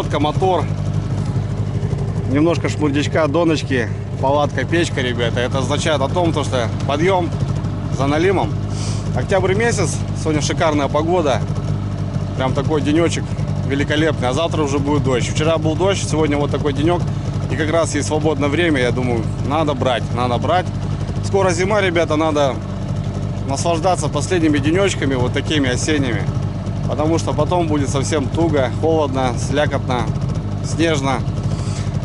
лодка, мотор, немножко шмурдячка, доночки, палатка, печка, ребята. Это означает о том, что подъем за налимом. Октябрь месяц, сегодня шикарная погода, прям такой денечек великолепный, а завтра уже будет дождь. Вчера был дождь, сегодня вот такой денек, и как раз есть свободное время, я думаю, надо брать. Скоро зима, ребята, надо наслаждаться последними денечками, вот такими осенними, потому что потом будет совсем туго, холодно, слякотно, снежно.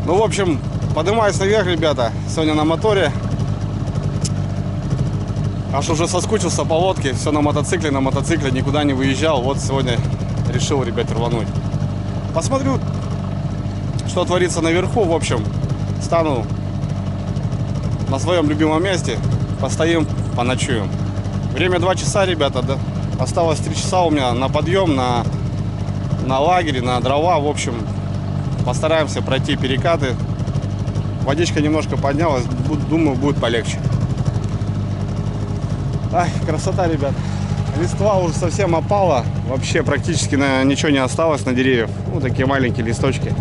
Ну, в общем, поднимаюсь наверх, ребята, сегодня на моторе. Аж уже соскучился по лодке, все на мотоцикле, никуда не выезжал. Вот сегодня решил, ребят, рвануть. Посмотрю, что творится наверху. В общем, стану на своем любимом месте, постоим, поночуем. Время 2 часа, ребята, да? Осталось 3 часа у меня на подъем, на лагере, на дрова. В общем, постараемся пройти перекаты. Водичка немножко поднялась, думаю, будет полегче. Ай, красота, ребят. Листва уже совсем опала. Вообще практически ничего не осталось на деревьях. Ну, такие маленькие листочки.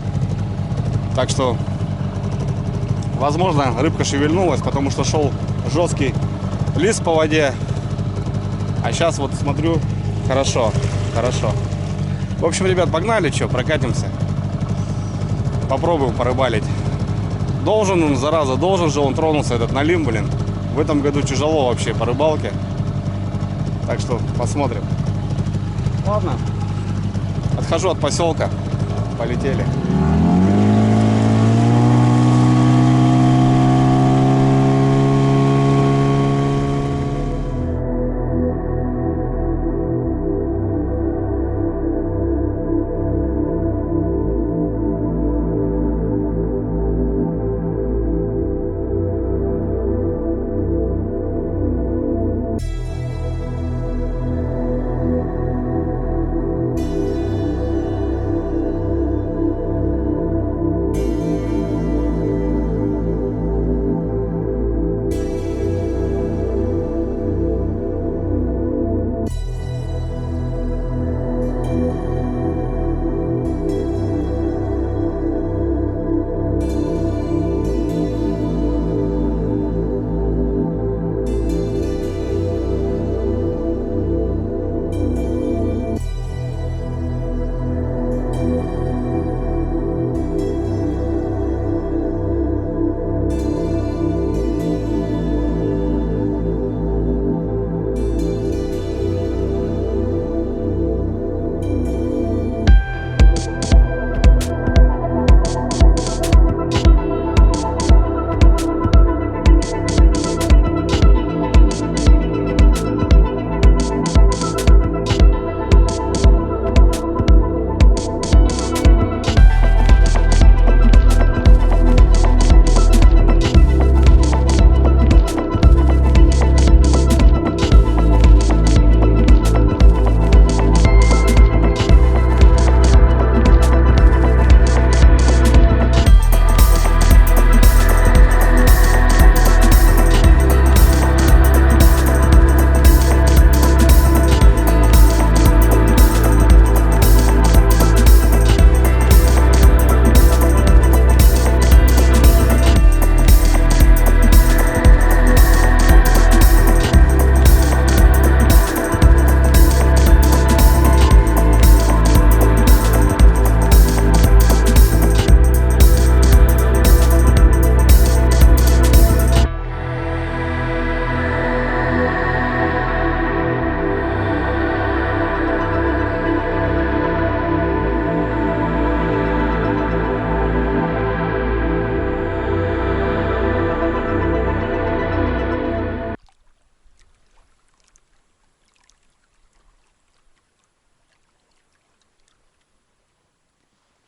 Так что, возможно, рыбка шевельнулась, потому что шел жесткий лист по воде. А сейчас вот смотрю, хорошо. В общем, ребят, погнали, что, прокатимся. Попробуем порыбалить. Должен он, зараза, должен же он тронулся, этот налим, блин. В этом году тяжело вообще по рыбалке. Так что посмотрим. Ладно. Отхожу от поселка. Полетели.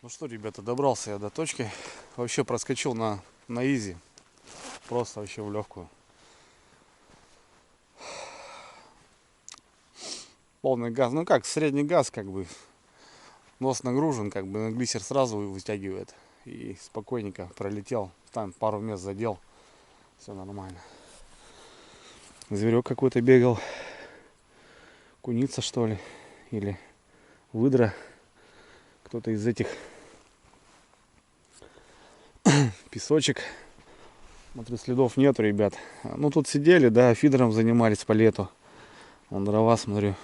Ну что, ребята, добрался я до точки. Вообще проскочил на изи. Просто вообще в легкую. Полный газ. Ну как, средний газ, как бы. Нос нагружен, как бы глиссер сразу вытягивает. И спокойненько пролетел. Там пару мест задел. Все нормально. Зверек какой-то бегал. Куница, что ли. Или выдра. Кто-то из этих Песочек. Смотрю, следов нету, ребят. Ну, тут сидели, да, фидером занимались по лету. Вон дрова, смотрю.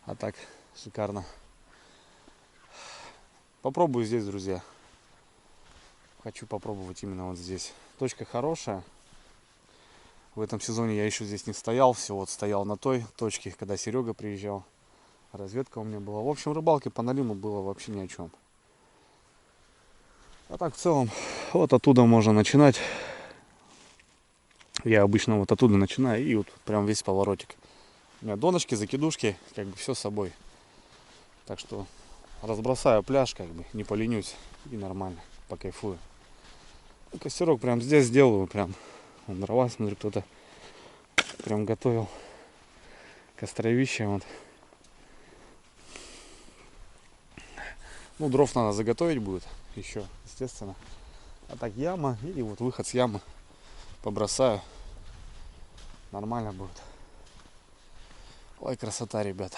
А так, шикарно. Попробую здесь, друзья. Хочу попробовать именно вот здесь. Точка хорошая. В этом сезоне я еще здесь не стоял. Все, вот стоял на той точке, когда Серега приезжал. Разведка у меня была. В общем, рыбалки по налиму было вообще ни о чем. А так, в целом, вот оттуда можно начинать. Я обычно вот оттуда начинаю и вот прям весь поворотик. У меня донышки, закидушки, как бы все с собой. Так что разбросаю пляж, как бы, не поленюсь и нормально, покайфую. Ну, костерок прям здесь сделаю, прям. Вон дрова, смотрю, кто-то прям готовил. Костровище вот. Ну, дров надо заготовить будет еще, естественно. А так яма и вот выход с ямы. Побросаю. Нормально будет. Ой, красота, ребята.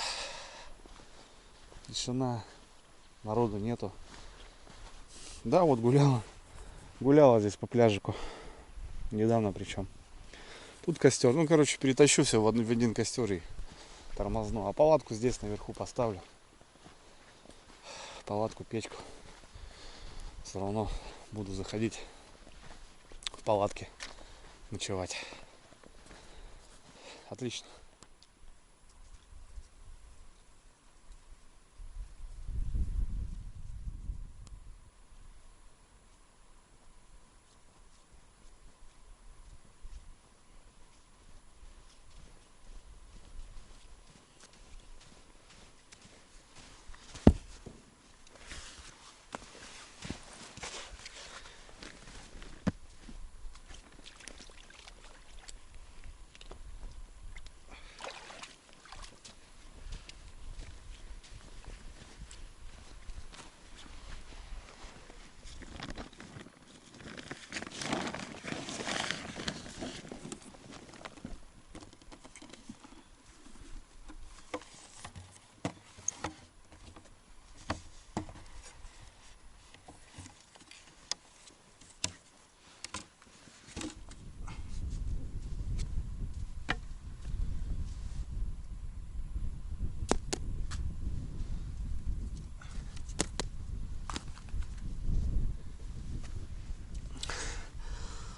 Тишина. Народу нету. Да, вот гуляла здесь по пляжику. Недавно причем. Тут костер. Ну, короче, перетащу все в один костер и тормозну. А палатку здесь наверху поставлю. Палатку, печку. Все равно буду заходить в палатке ночевать. Отлично.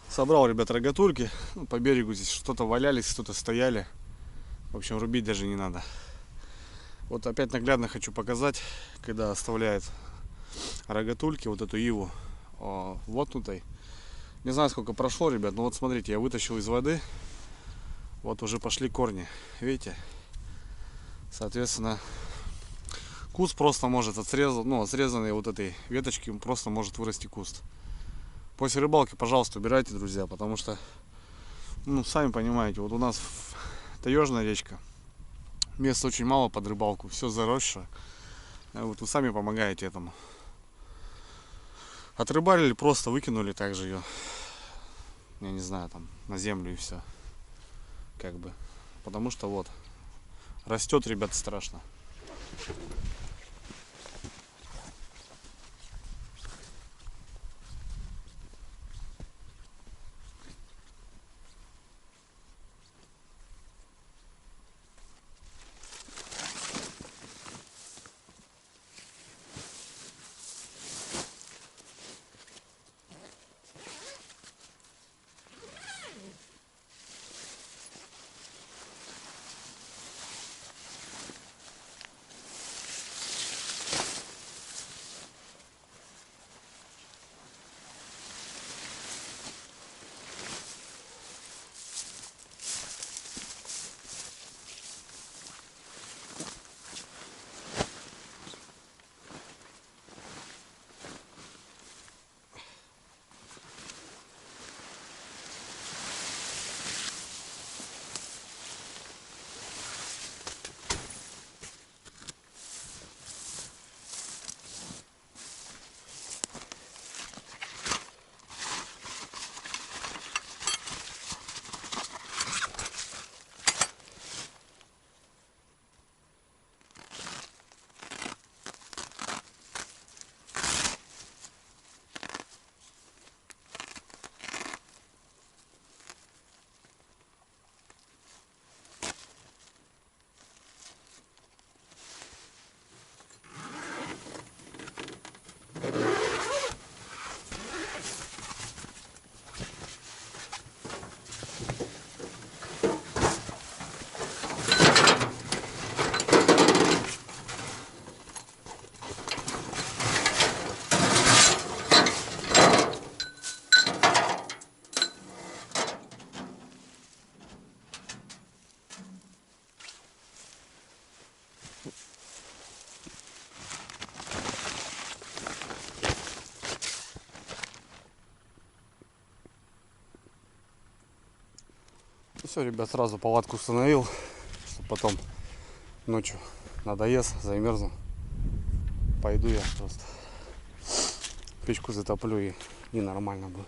Собрал, ребят, рогатульки. Ну, по берегу здесь что-то валялись, что-то стояли. В общем, рубить даже не надо. Вот опять наглядно хочу показать, когда оставляет рогатульки, вот эту иву воткнутой. Не знаю, сколько прошло, ребят, но вот смотрите, я вытащил из воды. Вот уже пошли корни. Видите? Соответственно, куст просто может от срезанной вот этой веточки просто может вырасти куст. После рыбалки, пожалуйста, убирайте, друзья, потому что, ну, сами понимаете, вот у нас таежная речка, места очень мало под рыбалку, все заросшее. Вот вы сами помогаете этому. Отрыбарили, просто выкинули также ее, я не знаю, там, на землю и все. Как бы. Потому что вот, растет, ребята, страшно. Все, ребят, сразу палатку установил, чтобы потом ночью надоест, замерзну. Пойду я просто печку затоплю и нормально будет.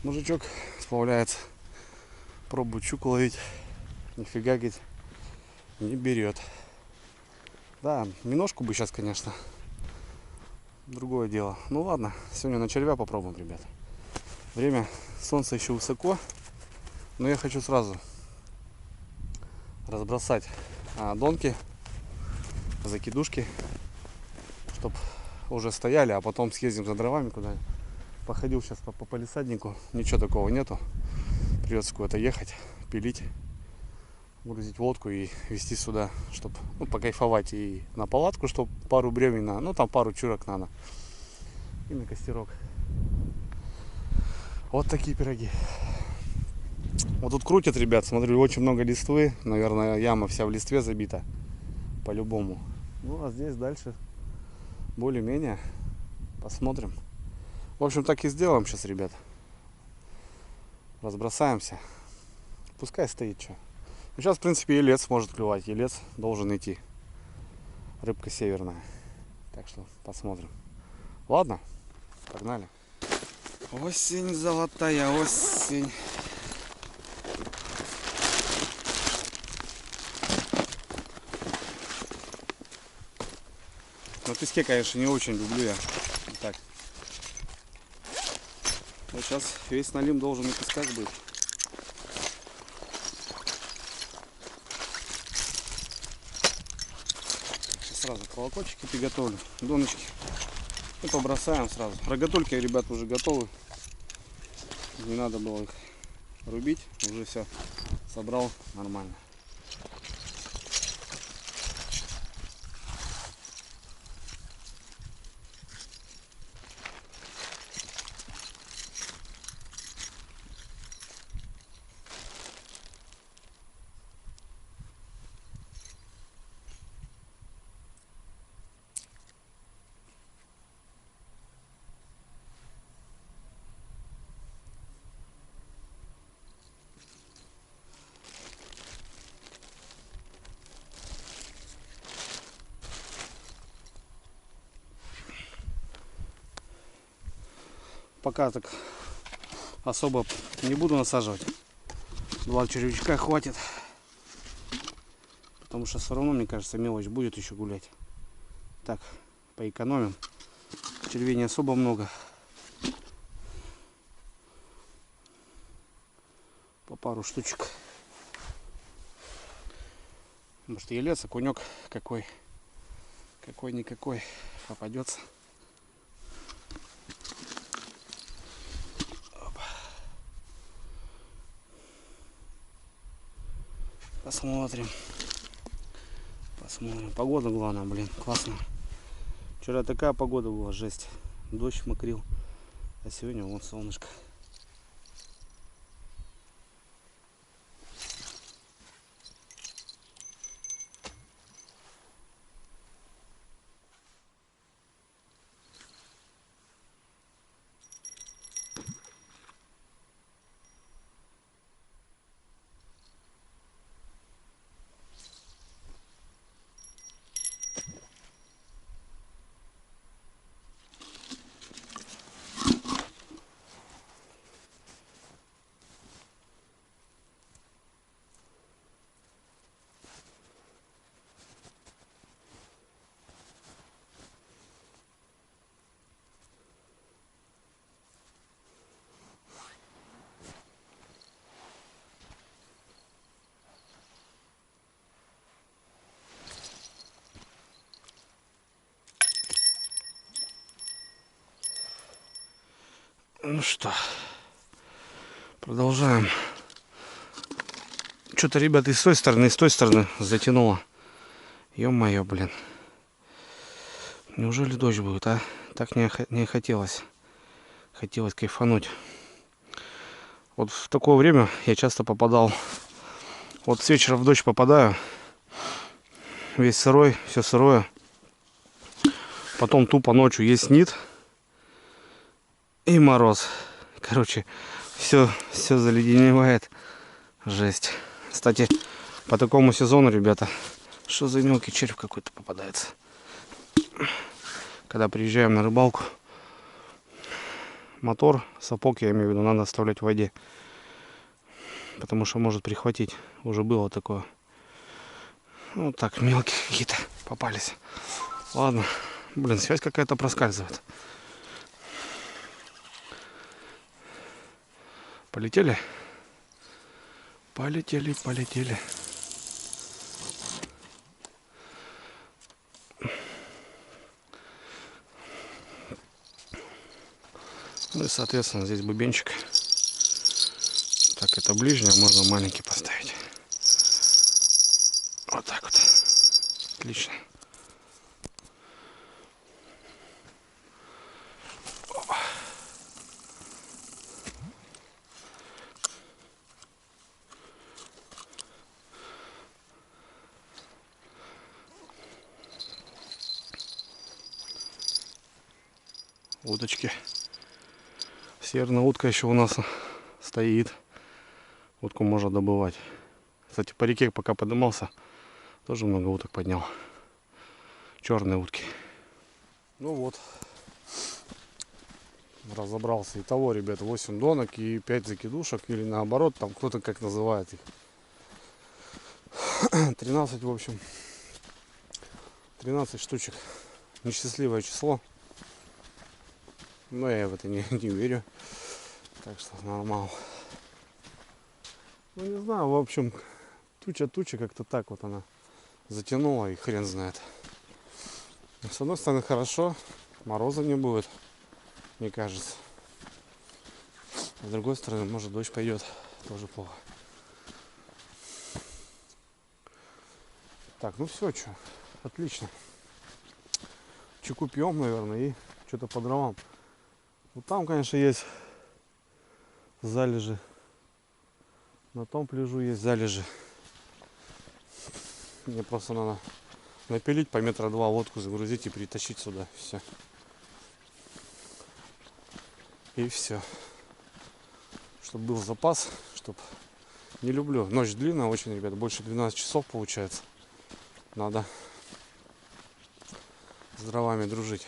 Мужичок сплавляется, пробует щуку ловить, нифига, говорит, не берет. Да, миножку бы сейчас, конечно, другое дело. Ну ладно, сегодня на червя попробуем, ребят. Время, солнце еще высоко, но я хочу сразу разбросать донки, закидушки, чтобы уже стояли, а потом съездим за дровами куда. Походил сейчас по палисаднику, ничего такого нету. Придется куда-то ехать, пилить, грузить лодку и везти сюда, чтобы покайфовать и на палатку, чтобы пару бревен, ну там пару чурок надо, и на костерок. Вот такие пироги. Вот тут крутят, ребят, смотрю, очень много листвы, наверное, яма вся в листве забита, по-любому. Ну а здесь дальше более-менее, посмотрим. В общем, так и сделаем сейчас, ребят. Разбросаемся. Пускай стоит что. Сейчас, в принципе, елец может клевать. Елец должен идти. Рыбка северная. Так что посмотрим. Ладно, погнали. Осень, золотая осень. На песке, конечно, не очень люблю я. Так. Вот сейчас весь налим должен на песках быть. Сразу колокольчики приготовлю, доночки. И побросаем сразу. Рогатульки, ребят, уже готовы. Не надо было их рубить. Уже все собрал нормально. Пока так особо не буду насаживать. 2 червячка хватит. Потому что все равно, мне кажется, мелочь будет еще гулять. Так, поэкономим. Червей не особо много. По пару штучек. Может, елец, окунек какой-никакой попадется. Посмотрим. Погода главное, блин, классно. Вчера такая погода была, жесть. Дождь мокрил. А сегодня вон солнышко. Ну что, продолжаем. Что-то, ребята, и с той стороны затянуло. Ё-моё, блин. Неужели дождь будет, а? Так не хотелось. Хотелось кайфануть. Вот в такое время я часто попадал. Вот с вечера в дождь попадаю. Весь сырой, все сырое. Потом тупо ночью есть снит. И мороз. Короче, все заледеневает. Жесть. Кстати, по такому сезону, ребята, что за мелкий червь какой-то попадается. Когда приезжаем на рыбалку, мотор, сапог, я имею в виду, надо оставлять в воде. Потому что может прихватить. Уже было такое. Ну так, мелкие какие-то попались. Ладно. Блин, связь какая-то проскальзывает. Полетели? Полетели, полетели. Ну и соответственно здесь бубенчик. Так, это ближний, а можно маленький поставить. Вот так вот. Отлично. Опа. Удочки. Северная утка еще у нас стоит. Утку можно добывать. Кстати, по реке пока поднимался, тоже много уток поднял. Черные утки. Ну вот. Разобрался. Итого, ребят, 8 донок и 5 закидушек. Или наоборот, там кто-то как называет их. 13, в общем. 13 штучек. Несчастливое число. Но я в это не верю. Так что нормально. Ну не знаю, в общем, туча как-то так вот она затянула и хрен знает. Но, с одной стороны хорошо, мороза не будет, мне кажется. А с другой стороны, может дождь пойдет, тоже плохо. Так, ну все, что, отлично. Чайку пьем, наверное, и что-то по дровам. Вот там, конечно, есть залежи. На том пляжу есть залежи. Мне просто надо напилить по метра два лодку, загрузить и притащить сюда. Все. И все. Чтобы был запас, чтобы... Не люблю. Ночь длинная очень, ребят. Больше 12 часов получается. Надо с дровами дружить.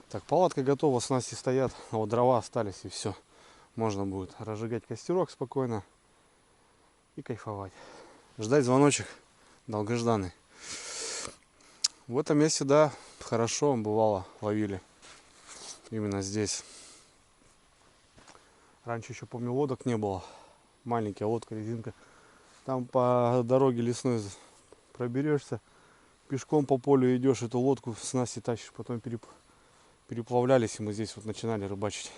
Так, палатка готова, снасти стоят. А вот дрова остались и все. Можно будет разжигать костерок спокойно и кайфовать. Ждать звоночек долгожданный. В этом месте, да, хорошо бывало, ловили. Именно здесь. Раньше еще, помню, лодок не было. Маленькая лодка, резинка. Там по дороге лесной проберешься. Пешком по полю идешь, эту лодку в снасти тащишь. Потом переплавлялись, и мы здесь вот начинали рыбачить.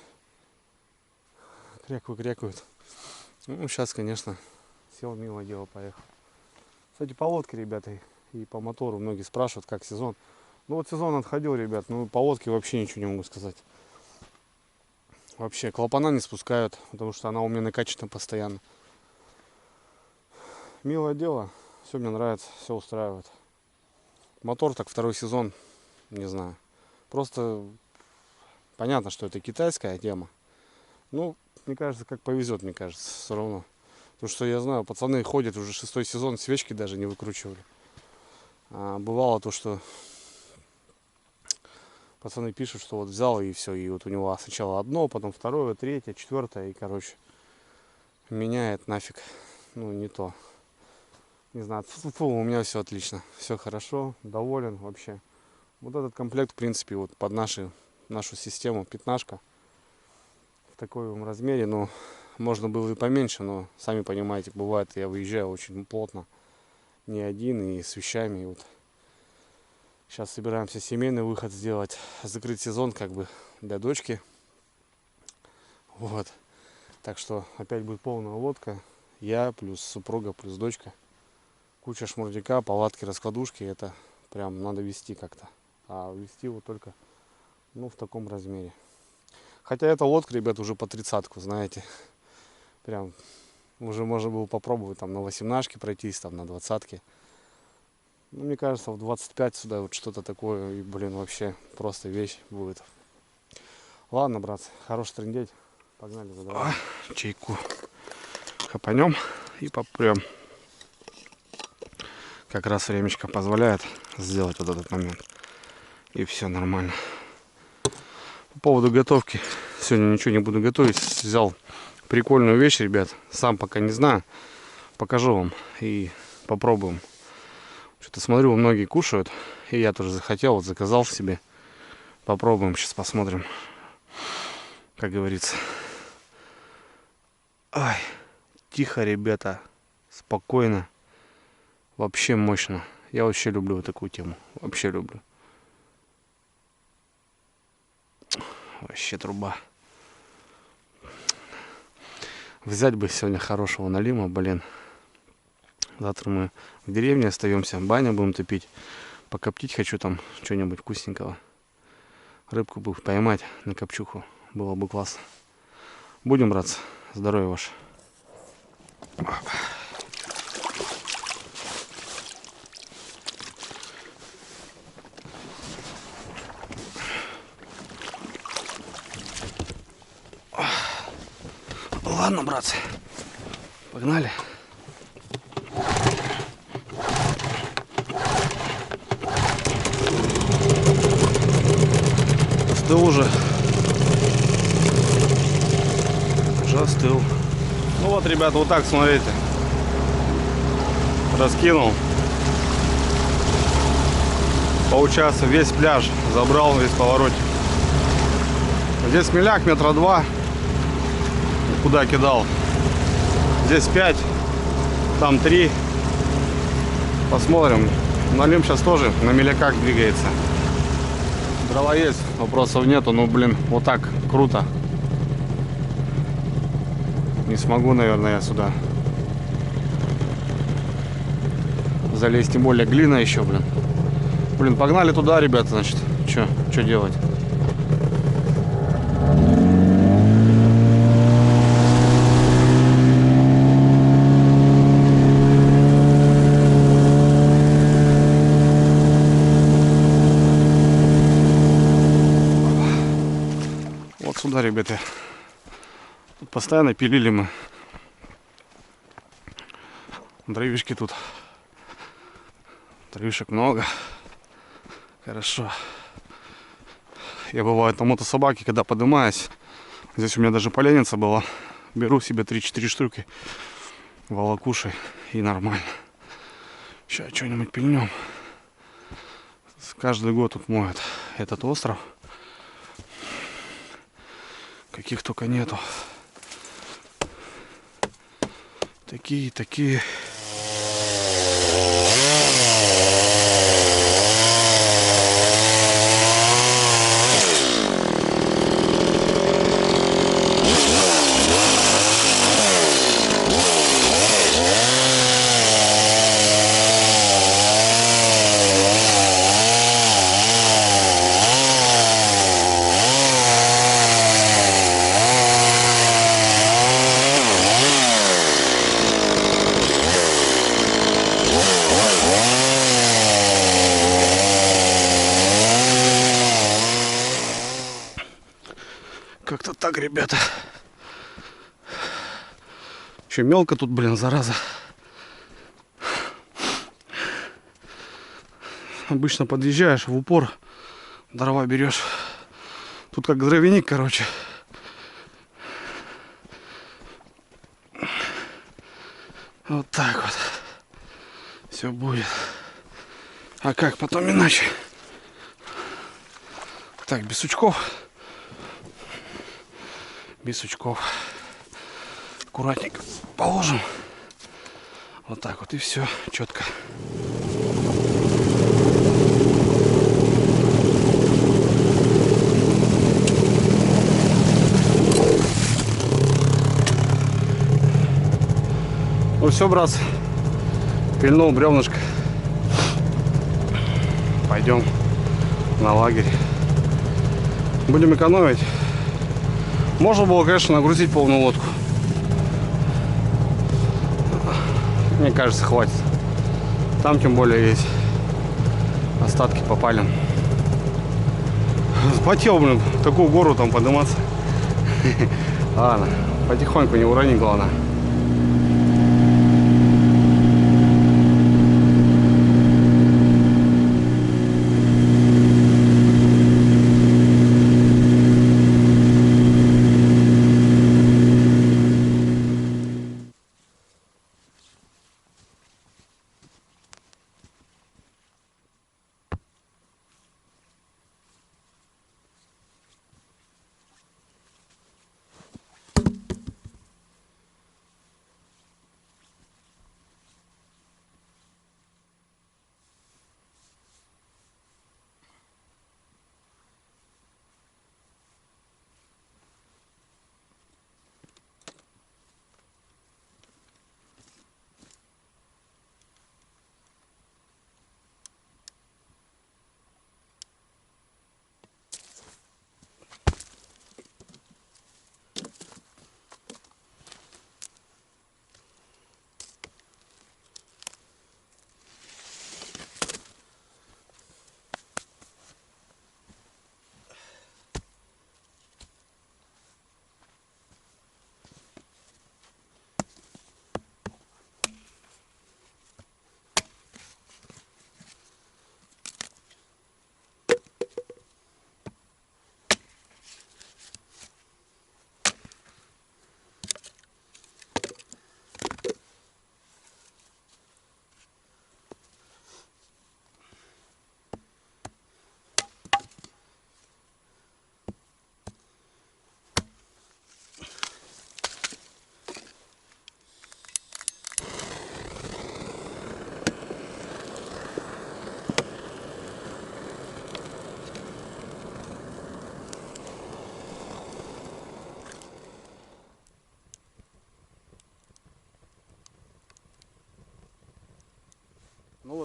Крякают. Ну, сейчас, конечно, сел, милое дело, поехал. Кстати, по лодке, ребята, и по мотору многие спрашивают, как сезон. Ну вот сезон отходил, ребят, ну по лодке вообще ничего не могу сказать. Вообще клапана не спускают, потому что она у меня накачана постоянно. Милое дело, все мне нравится, все устраивает. Мотор так второй сезон, не знаю. Просто понятно, что это китайская тема. Ну, мне кажется, как повезет, мне кажется, все равно. Потому что я знаю, пацаны ходят уже 6-й сезон, свечки даже не выкручивали. А бывало то, что пацаны пишут, что вот взял и все, и вот у него сначала одно, потом второе, третье, четвертое, и короче меняет нафиг. Ну, не то. Не знаю, у меня все отлично, все хорошо, доволен вообще. Вот этот комплект, в принципе, вот под нашу систему, пятнашка в таком размере, ну, можно было и поменьше, но сами понимаете, бывает, я выезжаю очень плотно, не один и с вещами, и вот сейчас собираемся семейный выход сделать, закрыть сезон как бы для дочки, вот, так что опять будет полная лодка, я плюс супруга плюс дочка, куча шмурдяка, палатки, раскладушки, это прям надо вести как-то, а вести вот только, ну, в таком размере. Хотя эта лодка, ребят, уже по 30-ку, знаете. Прям уже можно было попробовать там на 18-ке пройтись, там на 20-ке. Ну, мне кажется, в 25 сюда вот что-то такое, и, блин, вообще просто вещь будет. Ладно, братцы, хорош трындеть. Погнали за дровами. Чайку Хапанем и попрем. Как раз времечко позволяет сделать вот этот момент. И все нормально. По поводу готовки. Сегодня ничего не буду готовить. Взял прикольную вещь, ребят. Сам пока не знаю. Покажу вам и попробуем. Что-то смотрю, многие кушают. И я тоже захотел, вот заказал себе. Попробуем, сейчас посмотрим. Как говорится. Ай, тихо, ребята. Спокойно. Вообще мощно. Я вообще люблю вот такую тему. Вообще люблю. Вообще труба. Взять бы сегодня хорошего налима, блин. Завтра мы в деревне остаемся. Баню будем топить. Покоптить хочу там что-нибудь вкусненького. Рыбку бы поймать на копчуху. Было бы классно. Будем, братцы. Здоровья ваше. Ладно, братцы. Погнали. Остыл уже. Уже остыл. Ну вот, ребята, вот так, смотрите. Раскинул. Получается, весь пляж забрал, весь поворотик. Здесь миляк метра 2. Куда кидал. Здесь 5. Там 3. Посмотрим. Налим сейчас тоже на миляках двигается. Дрова есть, вопросов нету. Ну, блин, вот так круто. Не смогу, наверное, я сюда залезть. Тем более глина еще, блин. Блин, погнали туда, ребята, значит. Что делать? Вот сюда, ребята. Тут постоянно пилили мы. Дровишки тут. Дровишек много. Хорошо. Я бывает на мотособаке, когда поднимаюсь. Здесь у меня даже поленница была. Беру себе 3-4 штуки. Волокуши и нормально. Сейчас что-нибудь пильнем. Каждый год тут моют этот остров. Каких только нету. Такие. Как-то так, ребята. Еще мелко тут, блин, зараза. Обычно подъезжаешь в упор, дрова берешь. Тут как дровяник, короче. Вот так вот. Все будет. А как потом иначе? Так, без сучков. Без сучков. Аккуратненько положим. Вот так вот и все четко. Ну все, братцы. Пильнул бревнышко. Пойдем на лагерь. Будем экономить. Можно было, конечно, нагрузить полную лодку. Мне кажется, хватит. Там тем более есть остатки попалим. Спотел, блин, такую гору там подниматься. Ладно, потихоньку, не урони, главное.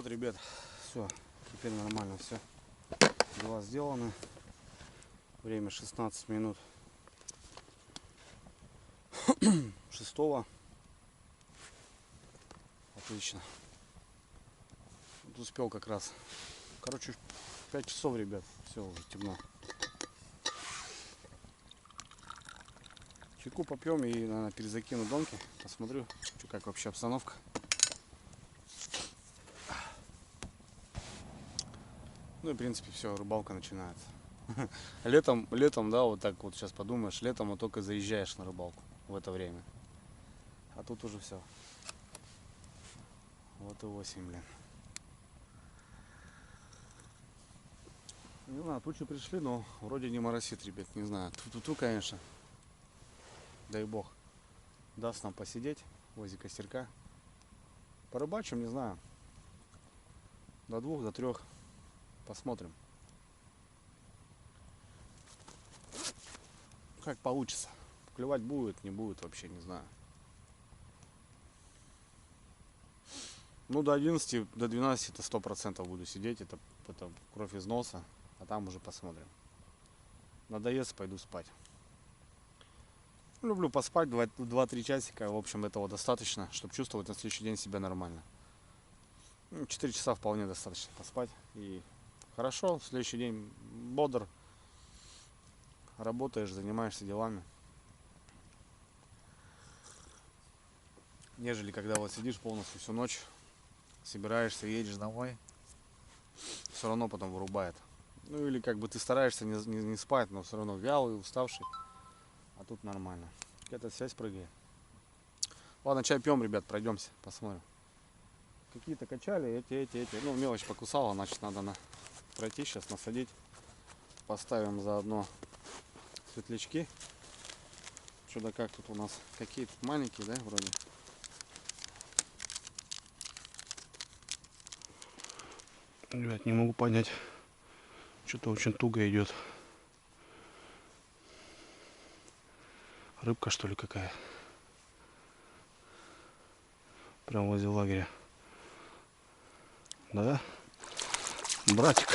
Вот, ребят, все, теперь нормально все. Дела сделаны. Время 16 минут 6-го. Отлично. Вот успел как раз. Короче, 5 часов, ребят. Все, уже темно. Чайку попьем и, наверное, перезакину донки. Посмотрю, как вообще обстановка. Ну и в принципе все, рыбалка начинается. Летом, да, вот так вот сейчас подумаешь, летом вот только заезжаешь на рыбалку в это время. А тут уже все. Вот и осень, блин. Не знаю, тучи пришли, но вроде не моросит, ребят, не знаю. Ту-ту-ту, конечно. Дай бог. Даст нам посидеть возле костерка. Порыбачим, не знаю. До 2, до 3. Посмотрим. Как получится. Клевать будет, не будет, вообще не знаю. Ну, до 11, до 12 это 100% буду сидеть. Это кровь из носа. А там уже посмотрим. Надоест, пойду спать. Люблю поспать 2-3 часика. В общем, этого достаточно, чтобы чувствовать на следующий день себя нормально. 4 часа вполне достаточно поспать. И хорошо, в следующий день бодр. Работаешь, занимаешься делами. Нежели когда вот сидишь полностью всю ночь, собираешься, едешь домой, все равно потом вырубает. Ну или как бы ты стараешься не спать, но все равно вялый, уставший. А тут нормально. Какая-то связь прыгает. Ладно, чай пьем, ребят, пройдемся, посмотрим. Какие-то качали, эти. Ну, мелочь покусала, значит, надо пройти сейчас, насадить. Поставим заодно светлячки. Что-то как тут у нас, какие тут маленькие, да, вроде. Ребят, не могу понять. Что-то очень туго идет. Рыбка, что ли, какая? Прям возле лагеря. Да? Братик.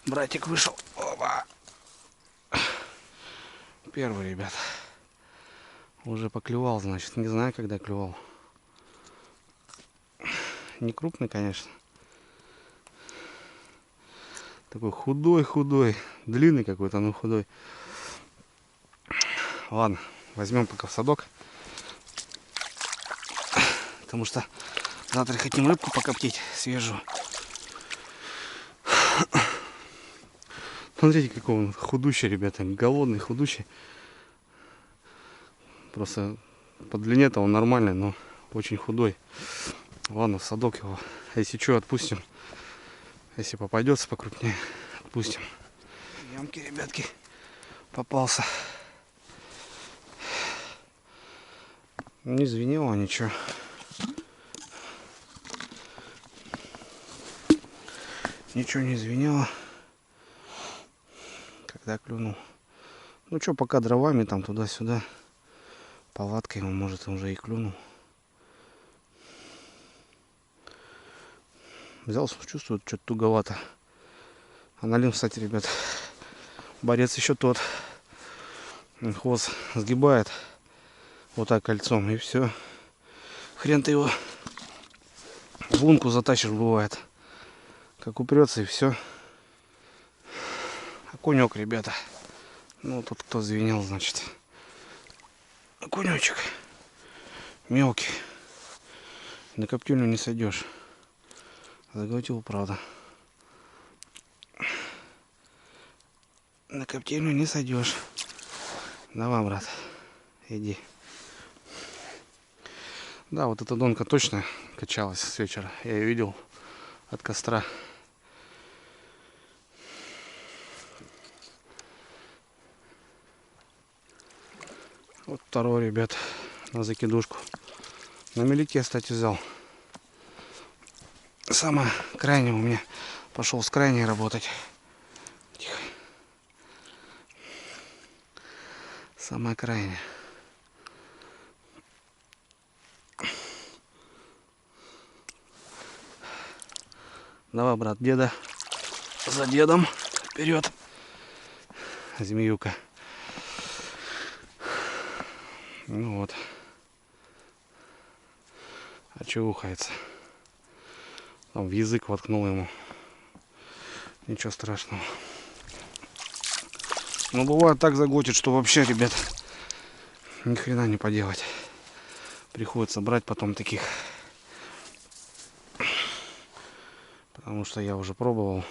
Братик вышел. Опа. Первый, ребят. Уже поклевал, значит. Не знаю, когда клевал. Не крупный, конечно. Такой худой. Длинный какой-то, но худой. Ладно, возьмем пока в садок. Потому что завтра хотим рыбку покоптить свежую. Смотрите, какой он худущий, ребята. Голодный, худущий. Просто по длине-то он нормальный, но очень худой. Ладно, в садок его. Если что, отпустим. Если попадется покрупнее, отпустим. Ямки, ребятки, попался. Не звенело ничего. Ничего не звенело. Когда клюнул. Ну что, пока дровами там туда-сюда. Палаткой он, может, уже и клюнул. Взял, чувствует, что-то туговато. А налим, кстати, ребят, борец еще тот. Хвост сгибает вот так кольцом, и все. Хрен ты его в лунку затащишь, бывает. Как упрется, и все. Окунек, ребята. Ну, тут кто звенел, значит. Окунечек. Мелкий. На коптильню не сойдешь. Заглотил, правда. На коптильню не сойдешь. Давай, брат, иди. Да, вот эта донка точно качалась с вечера. Я ее видел от костра. Вот второй, ребят, на закидушку. На мелике, кстати, взял. Самое крайнее у меня. Пошел с крайней работать. Тихо. Самое крайнее. Давай, брат, деда. За дедом. Вперед. Змеюка. Ну вот. А че ухается? Там в язык воткнул ему. Ничего страшного. Но бывает так заготит, что вообще, ребят, ни хрена не поделать. Приходится брать потом таких. Потому что я уже пробовал.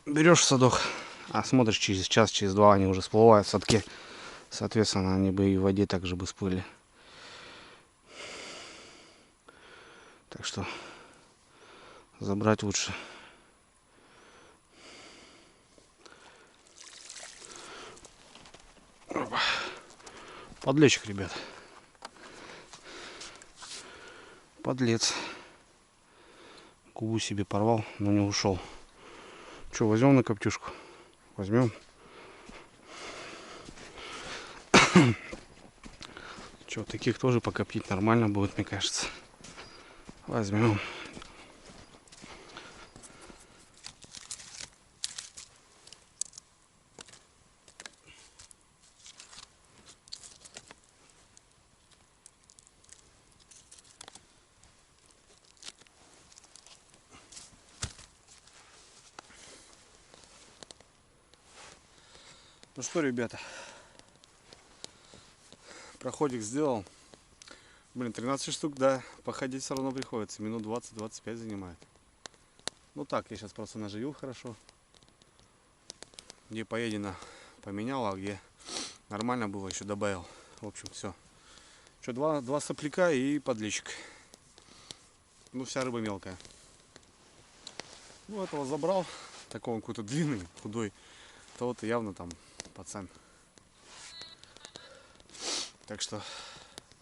Берешь в садок, а смотришь через час, через два они уже всплывают в садке. Соответственно, они бы и в воде также бы всплыли. Так что забрать лучше. Подлещик, ребят. Подлец. Губу себе порвал, но не ушел. Что, возьмем на коптюшку? Возьмем. Что, таких тоже покоптить нормально будет, мне кажется. Возьмем. Ну что, ребята, проходик сделал. Блин, 13 штук, да, походить все равно приходится. Минут 20-25 занимает. Ну так, я сейчас просто наживил хорошо. Где поедено поменял, а где нормально было, еще добавил. В общем, все. Что, два сопляка и подлещик. Ну, вся рыба мелкая. Ну, этого забрал. Такой он какой-то длинный, худой. То-то явно там пацан. Так что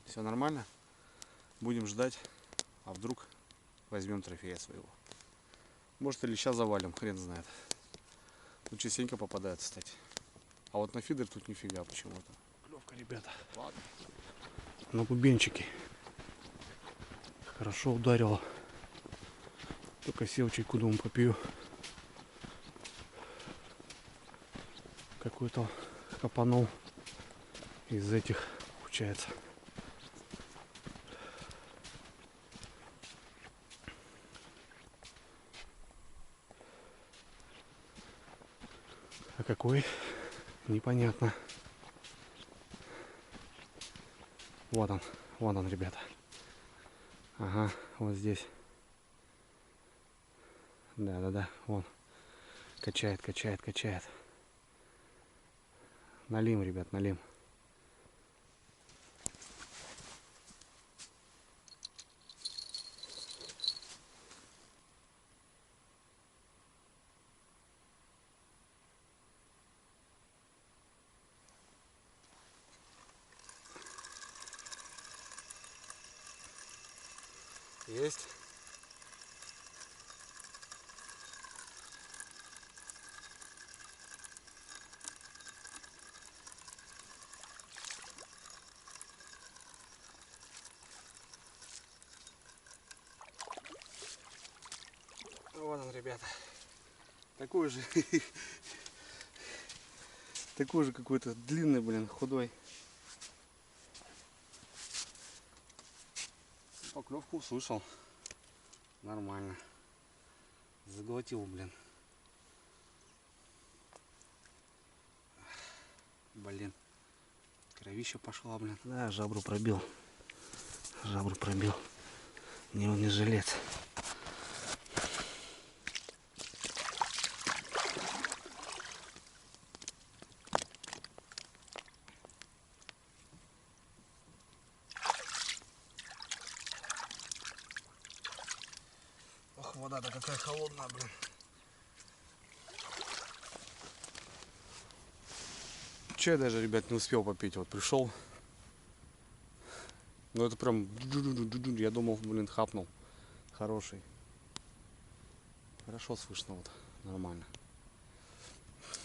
все нормально. Будем ждать. А вдруг возьмем трофея своего. Может, или сейчас завалим, хрен знает. Тут частенько попадает, кстати. А вот на фидер тут нифига почему-то. Клевка, ребята. Ладно. На бубенчике. Хорошо ударило. Только сел чайку, думаю, попью. Какой-то капанул из этих, получается. А какой? Непонятно. Вот он, ребята. Ага, вот здесь. Да, вон. Качает. Налим, ребят, налим. Есть. Вот он, ребята. Такой же какой-то длинный, блин, худой. Поклевку услышал. Нормально. Заглотил, блин. Блин. Кровища пошла, блин. Да, жабру пробил. Мне он не жилец. Ох, вода-то какая холодная, блин. Че я даже, ребят, не успел попить. Вот пришел. Ну это прям... Я думал, блин, хапнул. Хороший. Хорошо слышно, вот. Нормально.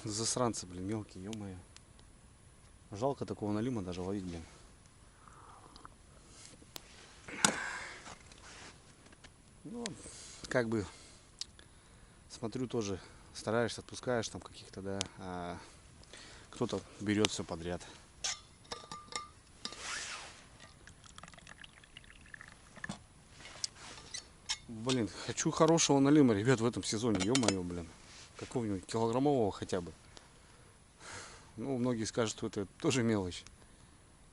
Засранцы, блин, мелкие, ё-моё. Жалко такого налима даже ловить, блин. Ну, как бы смотрю, тоже стараешься, отпускаешь там каких-то, да, а кто-то берет все подряд. Блин, хочу хорошего налима, ребят, в этом сезоне, ё-моё, блин. Какого-нибудь килограммового хотя бы. Ну, многие скажут, что это тоже мелочь.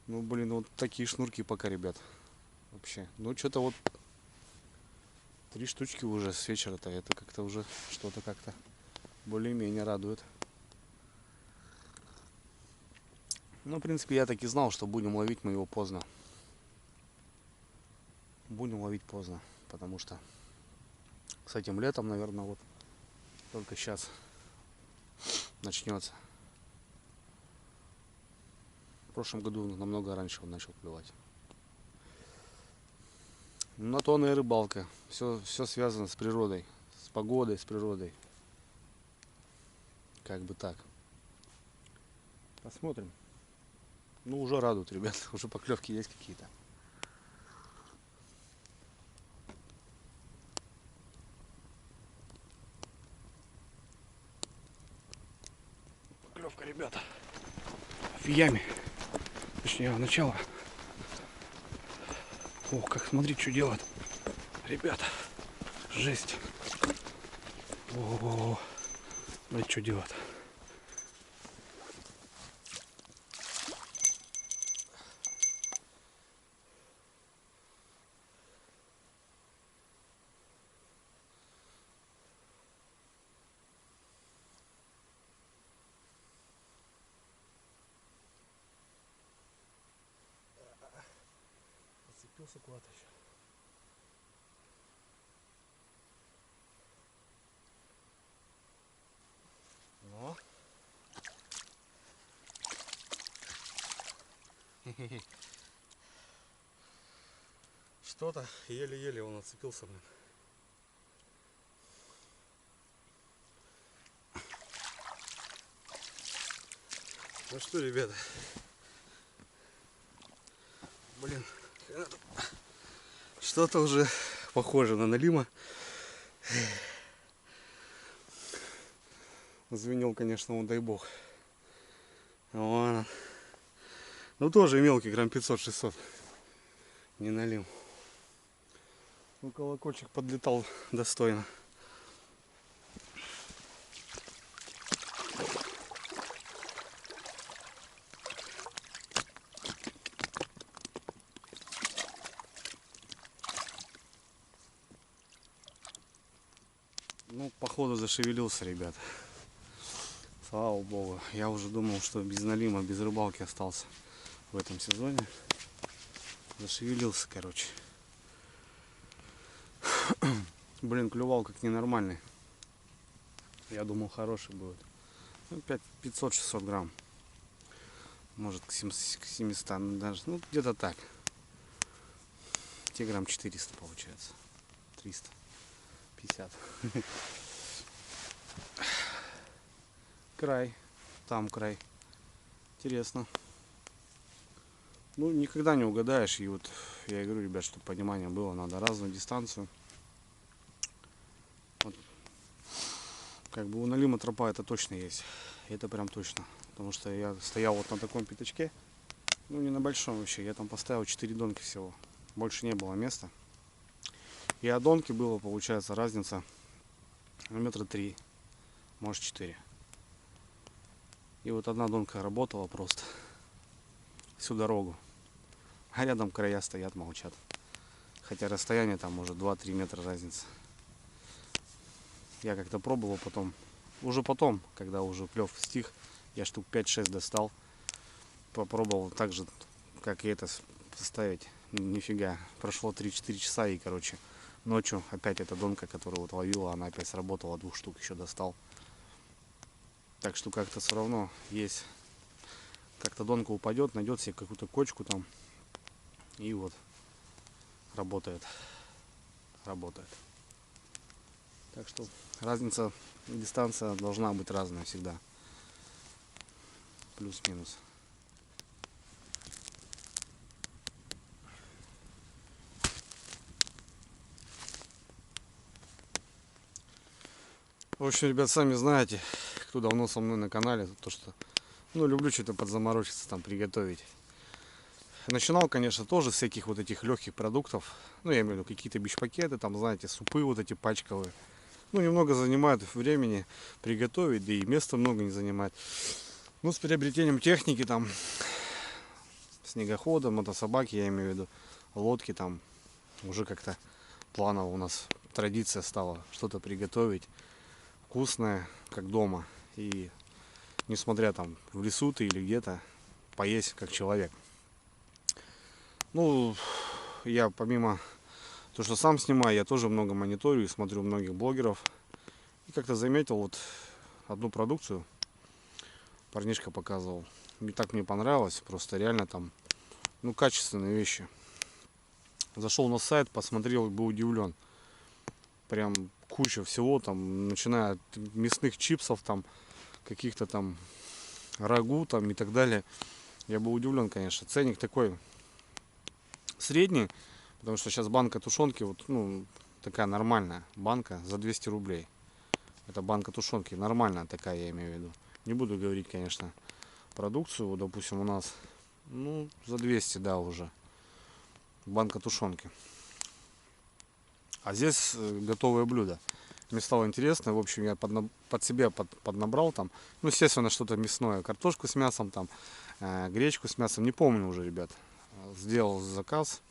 Ну, блин, вот такие шнурки пока, ребят. Вообще. Ну, что-то вот 3 штучки уже с вечера-то. Это как-то уже что-то как-то более-менее радует. Ну, в принципе, я так и знал, что будем ловить мы его поздно. Будем ловить поздно. Потому что с этим летом, наверное, вот только сейчас начнется. В прошлом году намного раньше он начал клевать. На то она и рыбалка. Все связано с природой, с погодой, с природой. Как бы так. Посмотрим. Ну, уже радует, ребят. Уже поклевки есть какие-то. Поклевка, ребята. В яме. Точнее, начало. Ох, как смотри, что делает. Ребята. Жесть. О, смотри, что делает. Зацепился куда-то еще. Но. Что-то еле-еле он отцепился, блин. Ну что, ребята, блин, что-то уже похоже на налима. Звенел, конечно, он, дай бог. Вон. Ну тоже мелкий, грамм 500-600. Не налим. Ну, колокольчик подлетал достойно. Ну, походу зашевелился, ребят. Слава богу. Я уже думал, что без налима, без рыбалки остался в этом сезоне. Зашевелился, короче. Блин, клювал как ненормальный. Я думал, хороший будет. Ну, 500-600 грамм. Может, к 700, даже, ну, где-то так. Те грамм 400 получается. 350. Край. Там край. Интересно. Ну, никогда не угадаешь. И вот я говорю, ребят, чтобы понимание было, надо разную дистанцию. Вот. Как бы у налима тропа это точно есть. Это прям точно. Потому что я стоял вот на таком пятачке. Ну, не на большом вообще. Я там поставил 4 донки всего. Больше не было места. И от донки было, получается, разница метра 3, может 4. И вот одна донка работала просто всю дорогу. А рядом края стоят, молчат. Хотя расстояние там может 2-3 метра разница. Я как-то пробовал потом. Уже потом, когда уже клев стих, я штук 5-6 достал. Попробовал так же, как и это, составить. Нифига. Прошло 3-4 часа и, короче, ночью опять эта донка, которую вот ловила, она опять сработала, 2 штук еще достал. Так что как-то все равно есть. Как-то донка упадет, найдет себе какую-то кочку там. И вот работает. Работает. Так что разница, дистанция должна быть разная всегда. Плюс-минус. В общем, ребят, сами знаете, кто давно со мной на канале, то что, ну, люблю что-то подзаморочиться, там, приготовить. Начинал, конечно, тоже с всяких вот этих легких продуктов. Ну, я имею в виду какие-то бич-пакеты, там, знаете, супы вот эти пачковые. Ну, немного занимает времени приготовить, да и места много не занимает. Ну, с приобретением техники, там, снегохода, мотособаки, я имею в виду, лодки, там, уже как-то планово у нас традиция стала что-то приготовить вкусное, как дома. И несмотря там в лесу ты или где-то, поесть как человек. Ну, я помимо того, что сам снимаю, я тоже много мониторю и смотрю многих блогеров. И как-то заметил вот одну продукцию, парнишка показывал. И так мне понравилось, просто реально там, ну, качественные вещи. Зашел на сайт, посмотрел и был удивлен. Прям куча всего там, начиная от мясных чипсов, там, каких-то там рагу там и так далее. Я был удивлен, конечно. Ценник такой средний, потому что сейчас банка тушенки, вот, ну, такая нормальная банка за 200 рублей. Это банка тушенки, нормальная такая, я имею в виду. Не буду говорить, конечно, продукцию. Вот, допустим, у нас, ну, за 200, да, уже. Банка тушенки. А здесь готовое блюдо. Мне стало интересно, в общем, я под себя поднабрал там, ну, естественно, что-то мясное, картошку с мясом, там, гречку с мясом, не помню уже, ребят. Сделал заказ,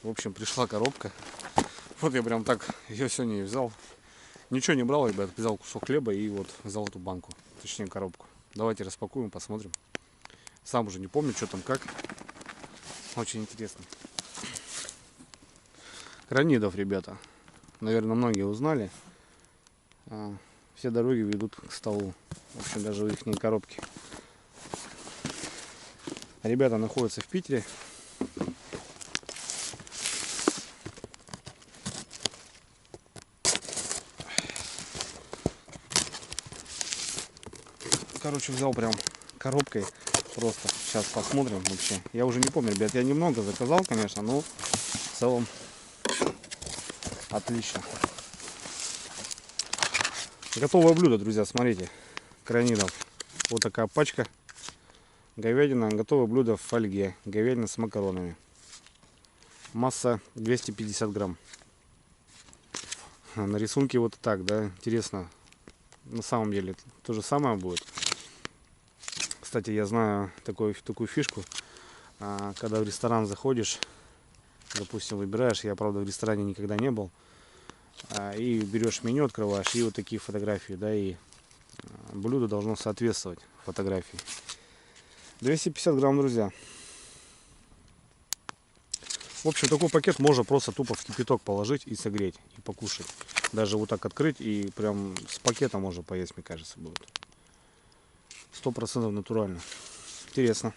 в общем, пришла коробка. Вот я прям так ее сегодня и взял. Ничего не брал, ребят, взял кусок хлеба и вот взял эту банку, точнее коробку. Давайте распакуем, посмотрим. Сам уже не помню, что там как. Очень интересно. Кранидов, ребята. Наверное, многие узнали. Все дороги ведут к столу. В общем, даже в их коробке. Ребята находятся в Питере. Короче, взял прям коробкой. Просто сейчас посмотрим вообще. Я уже не помню, ребят. Я немного заказал, конечно, но в целом отлично. Готовое блюдо, друзья, смотрите. Кранидов. Вот такая пачка. Говядина. Готовое блюдо в фольге. Говядина с макаронами. Масса 250 грамм. На рисунке вот так, да. Интересно. На самом деле то же самое будет. Кстати, я знаю такую фишку. Когда в ресторан заходишь, допустим, выбираешь. Я, правда, в ресторане никогда не был. И берешь меню, открываешь, и вот такие фотографии, да, и блюдо должно соответствовать фотографии. 250 грамм, друзья. В общем, такой пакет можно просто тупо в кипяток положить и согреть, и покушать. Даже вот так открыть, и прям с пакета можно поесть, мне кажется, будет. 100% натурально. Интересно.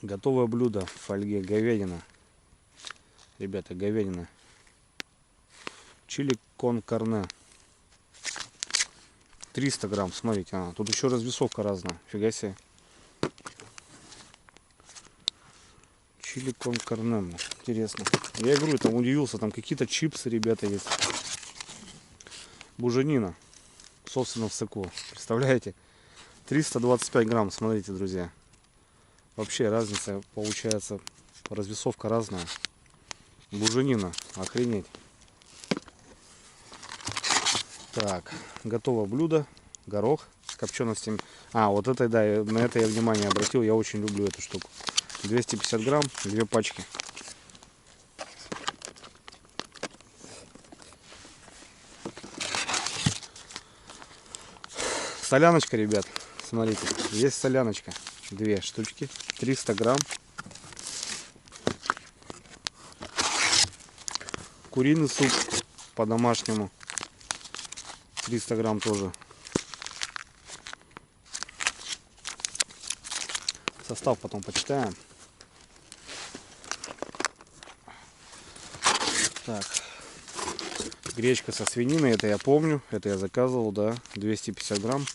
Готовое блюдо в фольге. Говядина. Ребята, говядина. Чили кон карне. 300 грамм. Смотрите, тут еще развесовка разная. Фига себе. Чили кон карне. Интересно. Я говорю, там удивился. Там какие-то чипсы, ребята, есть. Буженина. Собственно, в соку. Представляете? 325 грамм. Смотрите, друзья. Вообще разница получается. Развесовка разная. Буженина. Охренеть. Так. Готово блюдо. Горох с копченостями. Вот это, да, на это я внимание обратил. Я очень люблю эту штуку. 250 грамм. 2 пачки. Соляночка, ребят. Смотрите. Есть соляночка. 2 штучки. 300 грамм. Куриный суп по-домашнему. 300 грамм тоже. Состав потом почитаем. Так. Гречка со свининой. Это я помню. Это я заказывал, да. 250 грамм.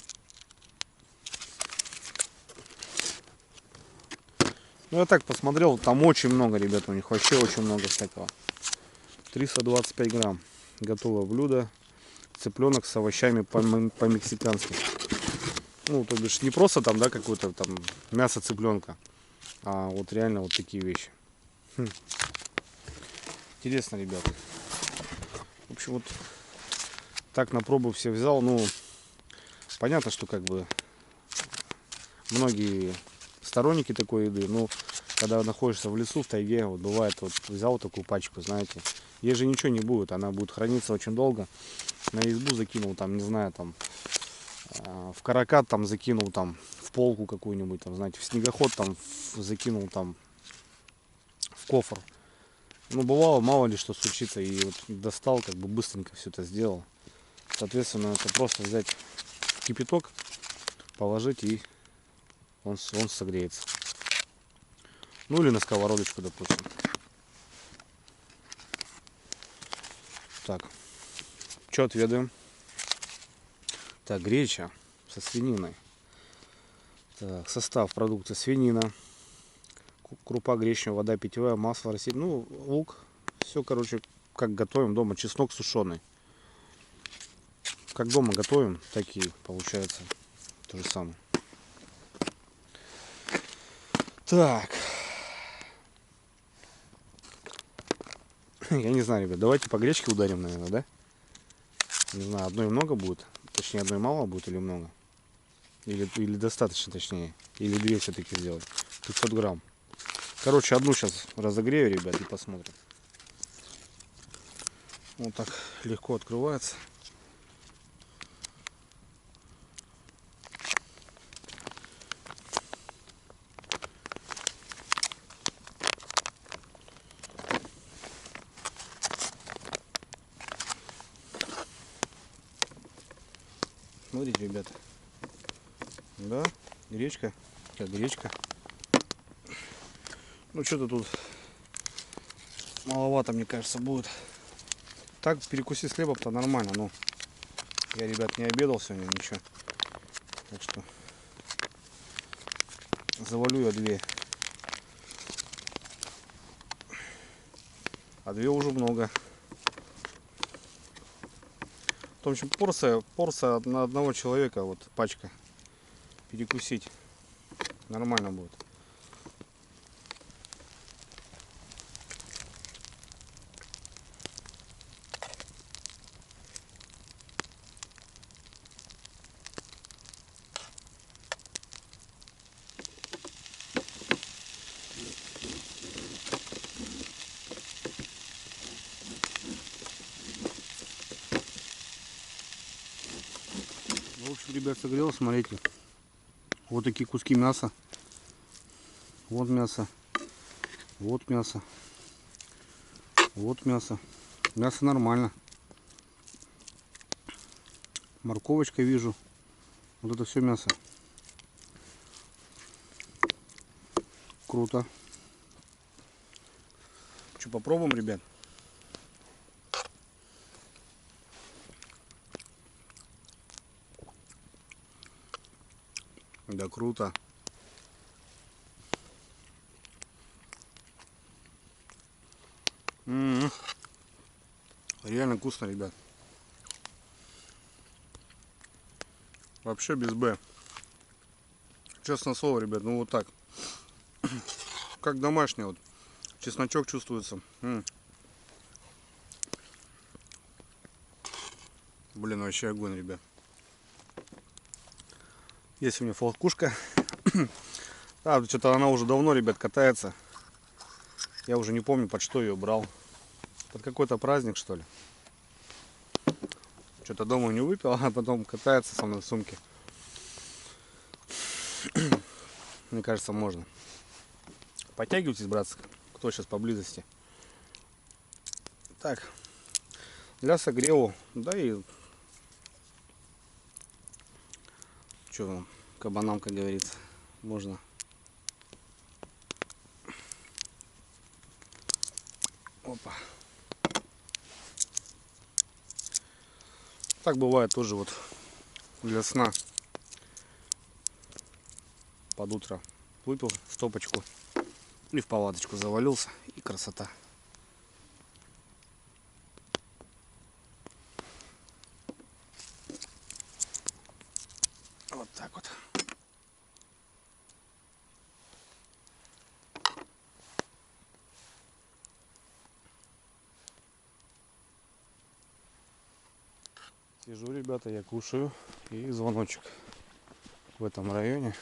Ну, я так посмотрел. Там очень много, ребята, у них вообще очень много всякого. 325 грамм. Готовое блюдо. Цыпленок с овощами по-мексикански. Ну, то бишь не просто там, да, какое-то там мясо цыпленка, а вот реально вот такие вещи. Интересно, ребята. В общем, вот так на пробу все взял. Ну, понятно, что как бы многие сторонники такой еды, но когда находишься в лесу, в тайге, вот бывает, вот взял такую пачку, знаете, ей же ничего не будет, она будет храниться очень долго. На избу закинул, там, не знаю, там, в каракат там закинул, там, в полку какую-нибудь, там, знаете, в снегоход там закинул, там, в кофр. Ну, бывало, мало ли что случится, и вот достал, как бы быстренько все это сделал. Соответственно, это просто взять в кипяток, положить, и он согреется. Ну, или на сковородочку, допустим. Так, что отведаем? Так, греча со свининой. Так, состав продукта: свинина, крупа гречневая, вода питьевая, масло растительное, ну, лук. Все, короче, как готовим дома. Чеснок сушеный. Как дома готовим, такие получается то же самое. Так. Я не знаю, ребят, давайте по гречке ударим, наверное, да? Не знаю, одной много будет. Точнее, одной мало будет или много? Или достаточно, точнее. Или две все-таки сделать. 500 грамм. Короче, одну сейчас разогрею, ребят, и посмотрим. Вот так легко открывается. Смотрите, ребята. Да, гречка. Как гречка. Ну, что-то тут маловато, мне кажется, будет. Так, перекусить с хлебом-то нормально. Но я, ребят, не обедал сегодня, ничего. Так что завалю я две. А две уже много. В общем, порция на одного человека, вот пачка. Перекусить нормально будет. В общем, ребят, согрел, смотрите. Вот такие куски мяса. Вот мясо. Вот мясо. Вот мясо. Мясо нормально. Морковочка вижу. Вот это все мясо. Круто. Что, попробуем, ребят? Да, круто. Реально вкусно, ребят. Вообще без Б. Честное слово, ребят, ну вот так. Как домашний вот. Чесночок чувствуется. Блин, вообще огонь, ребят. Есть у меня фолкушка. Да, что-то она уже давно, ребят, катается. Я уже не помню, под что ее брал. Под какой-то праздник, что ли. Что-то дома не выпил, а потом катается со мной в сумке. Мне кажется, можно. Подтягивайтесь, братцы, кто сейчас поблизости. Так, для согрева, да, и что там, кабанам, как говорится, можно. Опа. Так бывает тоже вот для сна. Под утро выпил стопочку и в палаточку завалился, и красота. Вот так вот. Сижу, ребята, я кушаю, и звоночек в этом районе.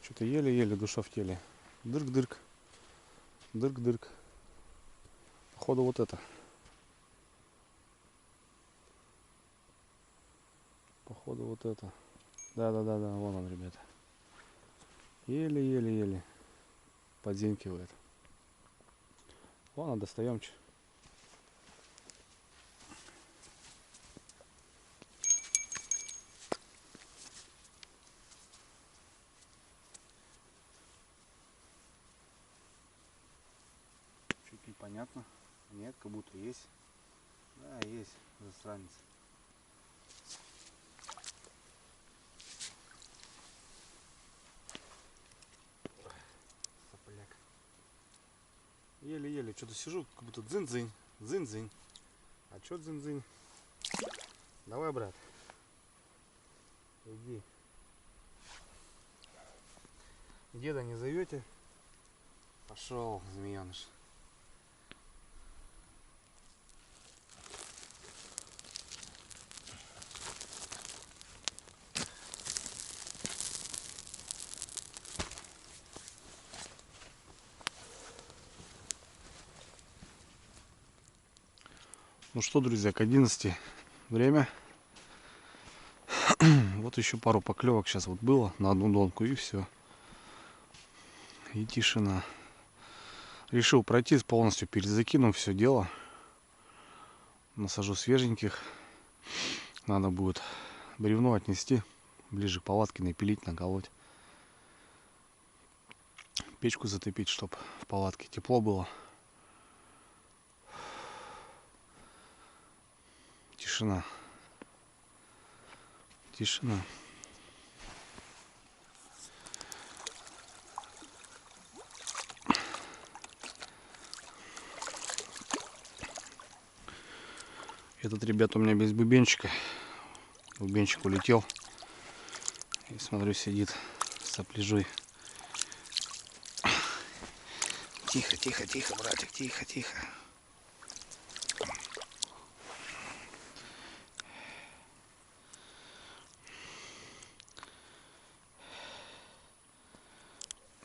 Что-то еле-еле душа в теле. Дырк-дырк. Дырк-дырк. Походу вот это. Походу вот это. Да-да-да-да, вон он, ребята. Еле-еле-еле подзенькивает. Ладно, достаем. Чуть непонятно. Нет, как будто есть. Да, есть, засранец. Сопляк. Еле-еле, что-то сижу, как будто дзынь-дзынь, дзынь-дзынь. А чё дзынь-дзынь? Давай, брат. Иди. Деда не зовете? Пошел, змееныш. Ну что, друзья, к 11 время. Вот еще пару поклевок сейчас вот было на одну донку, и все. И тишина. Решил пройтись полностью, перезакинув все дело. Насажу свеженьких. Надо будет бревно отнести ближе к палатке, напилить, наколоть. Печку затопить, чтобы в палатке тепло было. Тишина. Тишина. Этот, ребята, у меня без бубенчика. Бубенчик улетел. И смотрю, сидит сопляжой. Тихо, тихо, тихо, братик, тихо, тихо.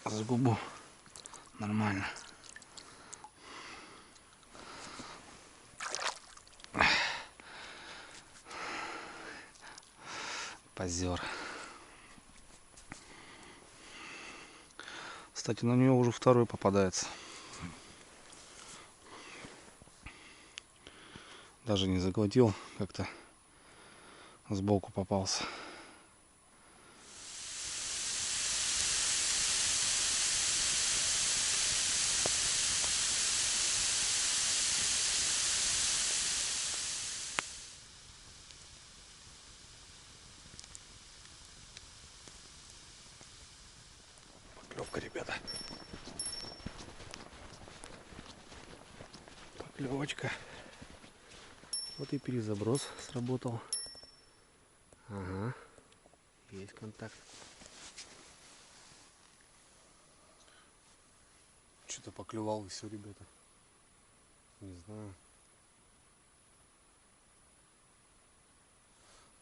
За губу нормально. Позер. Кстати, на нее уже второй попадается. Даже не заглотил, как-то сбоку попался. Поклевка, ребята. Поклевочка. Вот и перезаброс сработал. Ага. Есть контакт. Что-то поклевал и все, ребята. Не знаю.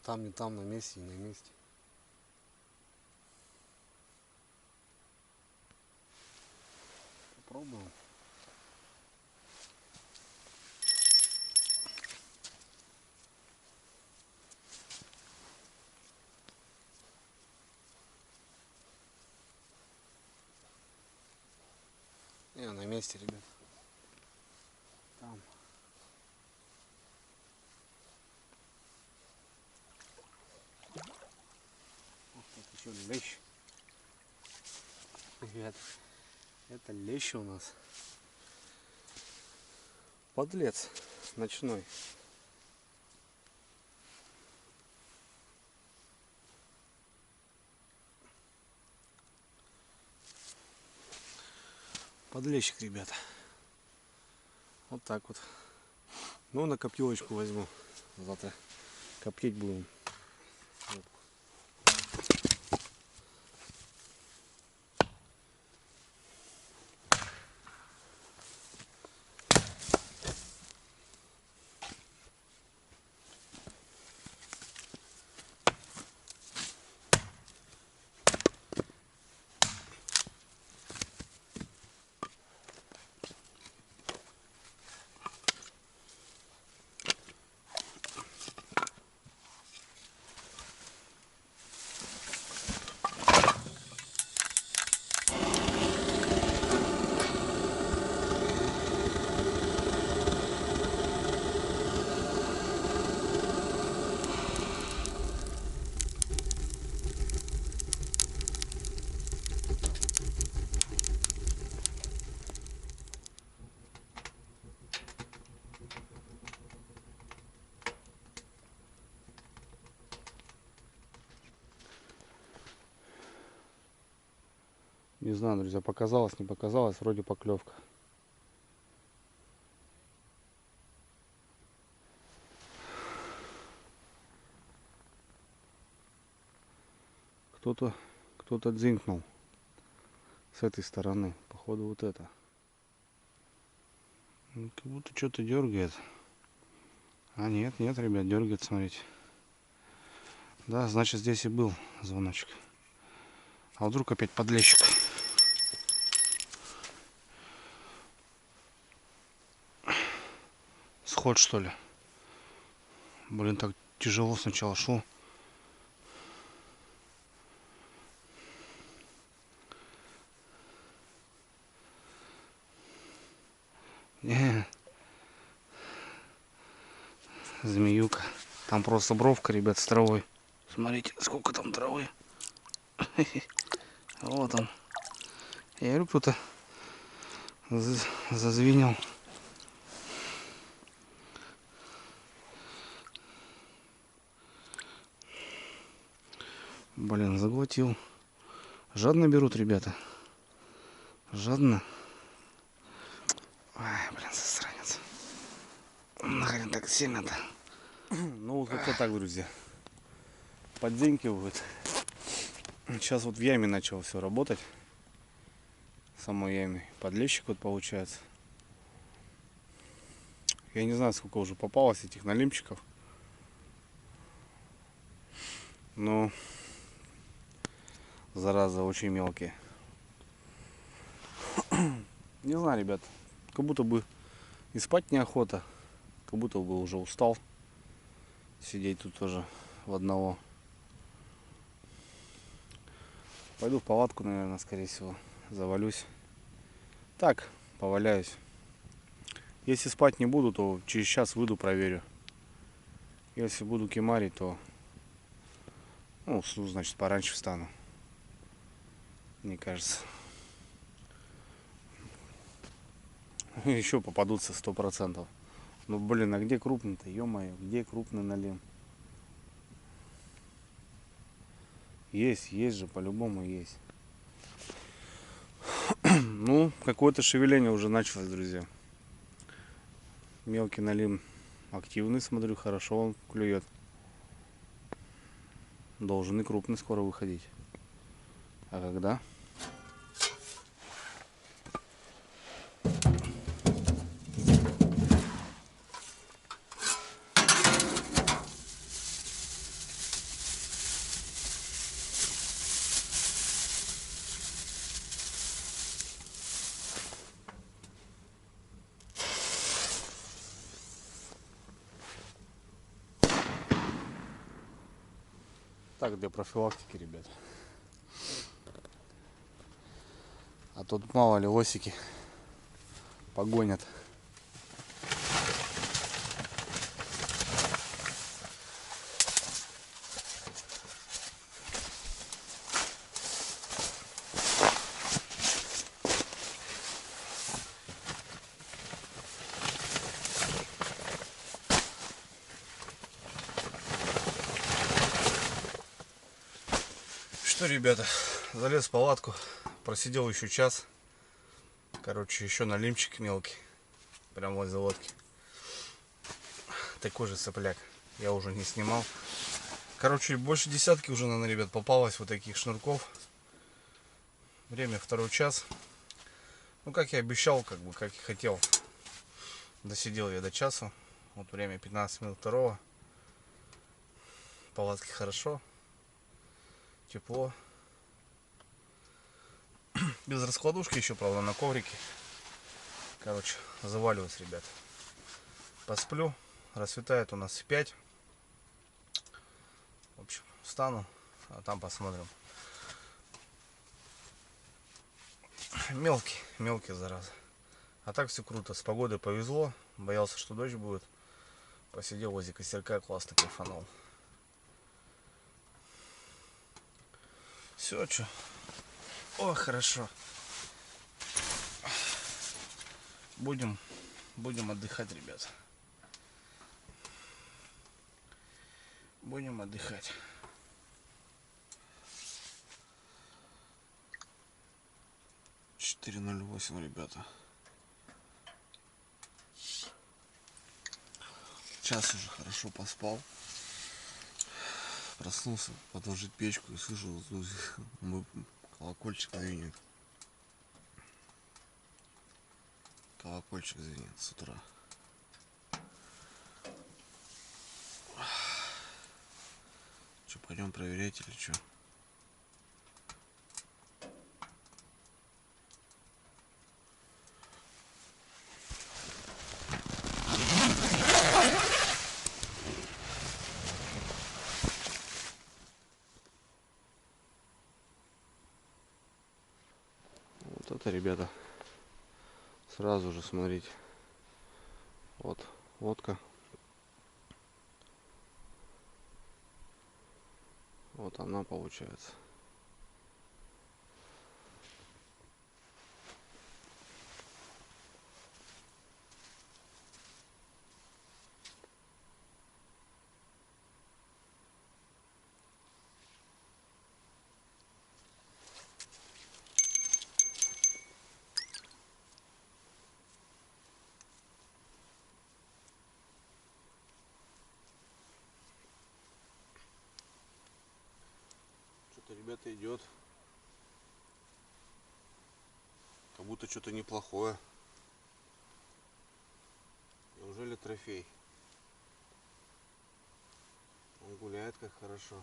Там не там, на месте, не на месте. Попробуем. Не, на месте, ребят. Там. Вот так еще лещ. Ребят, это лещ у нас. Подлец ночной. Подлещик, ребята. Вот так вот. Ну, на коптилочку возьму. Завтра коптить будем. Вот. Не знаю, друзья, показалось, не показалось, вроде поклевка. Кто-то дзинкнул с этой стороны. Походу вот это. Ну, как будто что-то дергает. А нет, ребят, дергает, смотрите. Да, значит здесь и был звоночек. А вдруг опять подлещик? Сход, что ли? Блин, так тяжело сначала шел. Не. Змеюка. Там просто бровка, ребят, с травой. Смотрите, сколько там травы. Вот он. Я говорю, кто-то зазвенел. Блин, заглотил. Жадно берут, ребята. Жадно. Ай, блин, засранец. Нахрен так сильно-то. Ну вот как-то так, друзья. Подденькивают. Сейчас вот в яме начало все работать. В самой яме. Подлещик вот получается. Я не знаю, сколько уже попалось этих налимчиков. Но зараза очень мелкие. Не знаю, ребят. Как будто бы и спать неохота. Как будто бы уже устал. Сидеть тут тоже в одного. Пойду в палатку, наверное, скорее всего. Завалюсь. Так, поваляюсь. Если спать не буду, то через час выйду, проверю. Если буду кемарить, то усну, значит, пораньше встану. Мне кажется. Еще попадутся 100%. Ну блин, а где крупный-то? Ё-моё, где крупный налим? Есть же, по-любому есть. Ну, какое-то шевеление уже началось, друзья. Мелкий налим активный, смотрю, хорошо он клюет. Должен и крупный скоро выходить. А когда? Так, для профилактики, ребят. А тут мало ли лосики погонят. Что, ребята, залез в палатку, просидел еще час. Короче, еще налимчик мелкий, прям возле лодки. Такой же цепляк, я уже не снимал. Короче, больше десятки уже, наверное, ребят, попалось вот таких шнурков. Время 2 час. Ну, как я обещал, как и хотел. Досидел я до часу. Вот время 15 минут 2. В палатке хорошо. Тепло. Без раскладушки еще, правда, на коврике. Короче, заваливаюсь, ребят. Посплю. Рассветает у нас в 5. В общем, встану, а там посмотрим. Мелкий, зараза. А так все круто. С погодой повезло. Боялся, что дождь будет. Посидел возле костерка, классно кайфанул. Все, что? О, хорошо. Будем отдыхать, ребят. Будем отдыхать. 4:08, ребята. Час уже хорошо поспал. Проснулся подложить печку и слышу, колокольчик звенит. Колокольчик звенит с утра. Что, пойдем проверять или что? Вот это, ребята, сразу же смотрите. Вот водка. Вот она получается. Что-то, ребята, идет. Как будто что-то неплохое. Неужели трофей? Он гуляет как хорошо.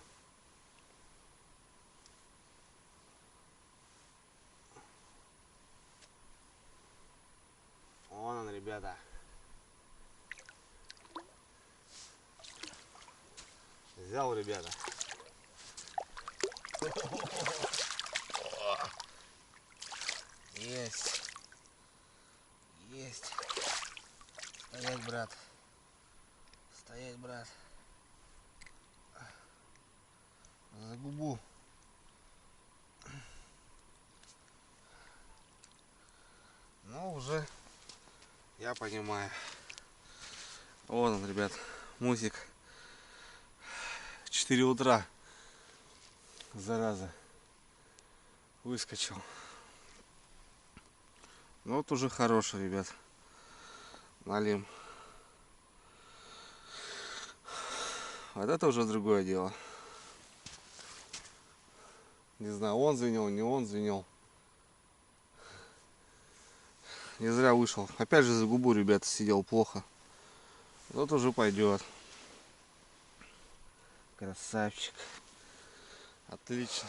Вон он, ребята. Взял, ребята. Есть. Есть. Стоять, брат. Стоять, брат. За губу. Ну, уже я понимаю. Вон он, ребят, мусик. 4 утра. Зараза. Выскочил. Ну, вот уже хороший, ребят. Налим. Вот это уже другое дело. Не знаю, он звенел, не он звенел. Не зря вышел. Опять же за губу, ребята, сидел плохо. Вот уже пойдет. Красавчик. Отлично.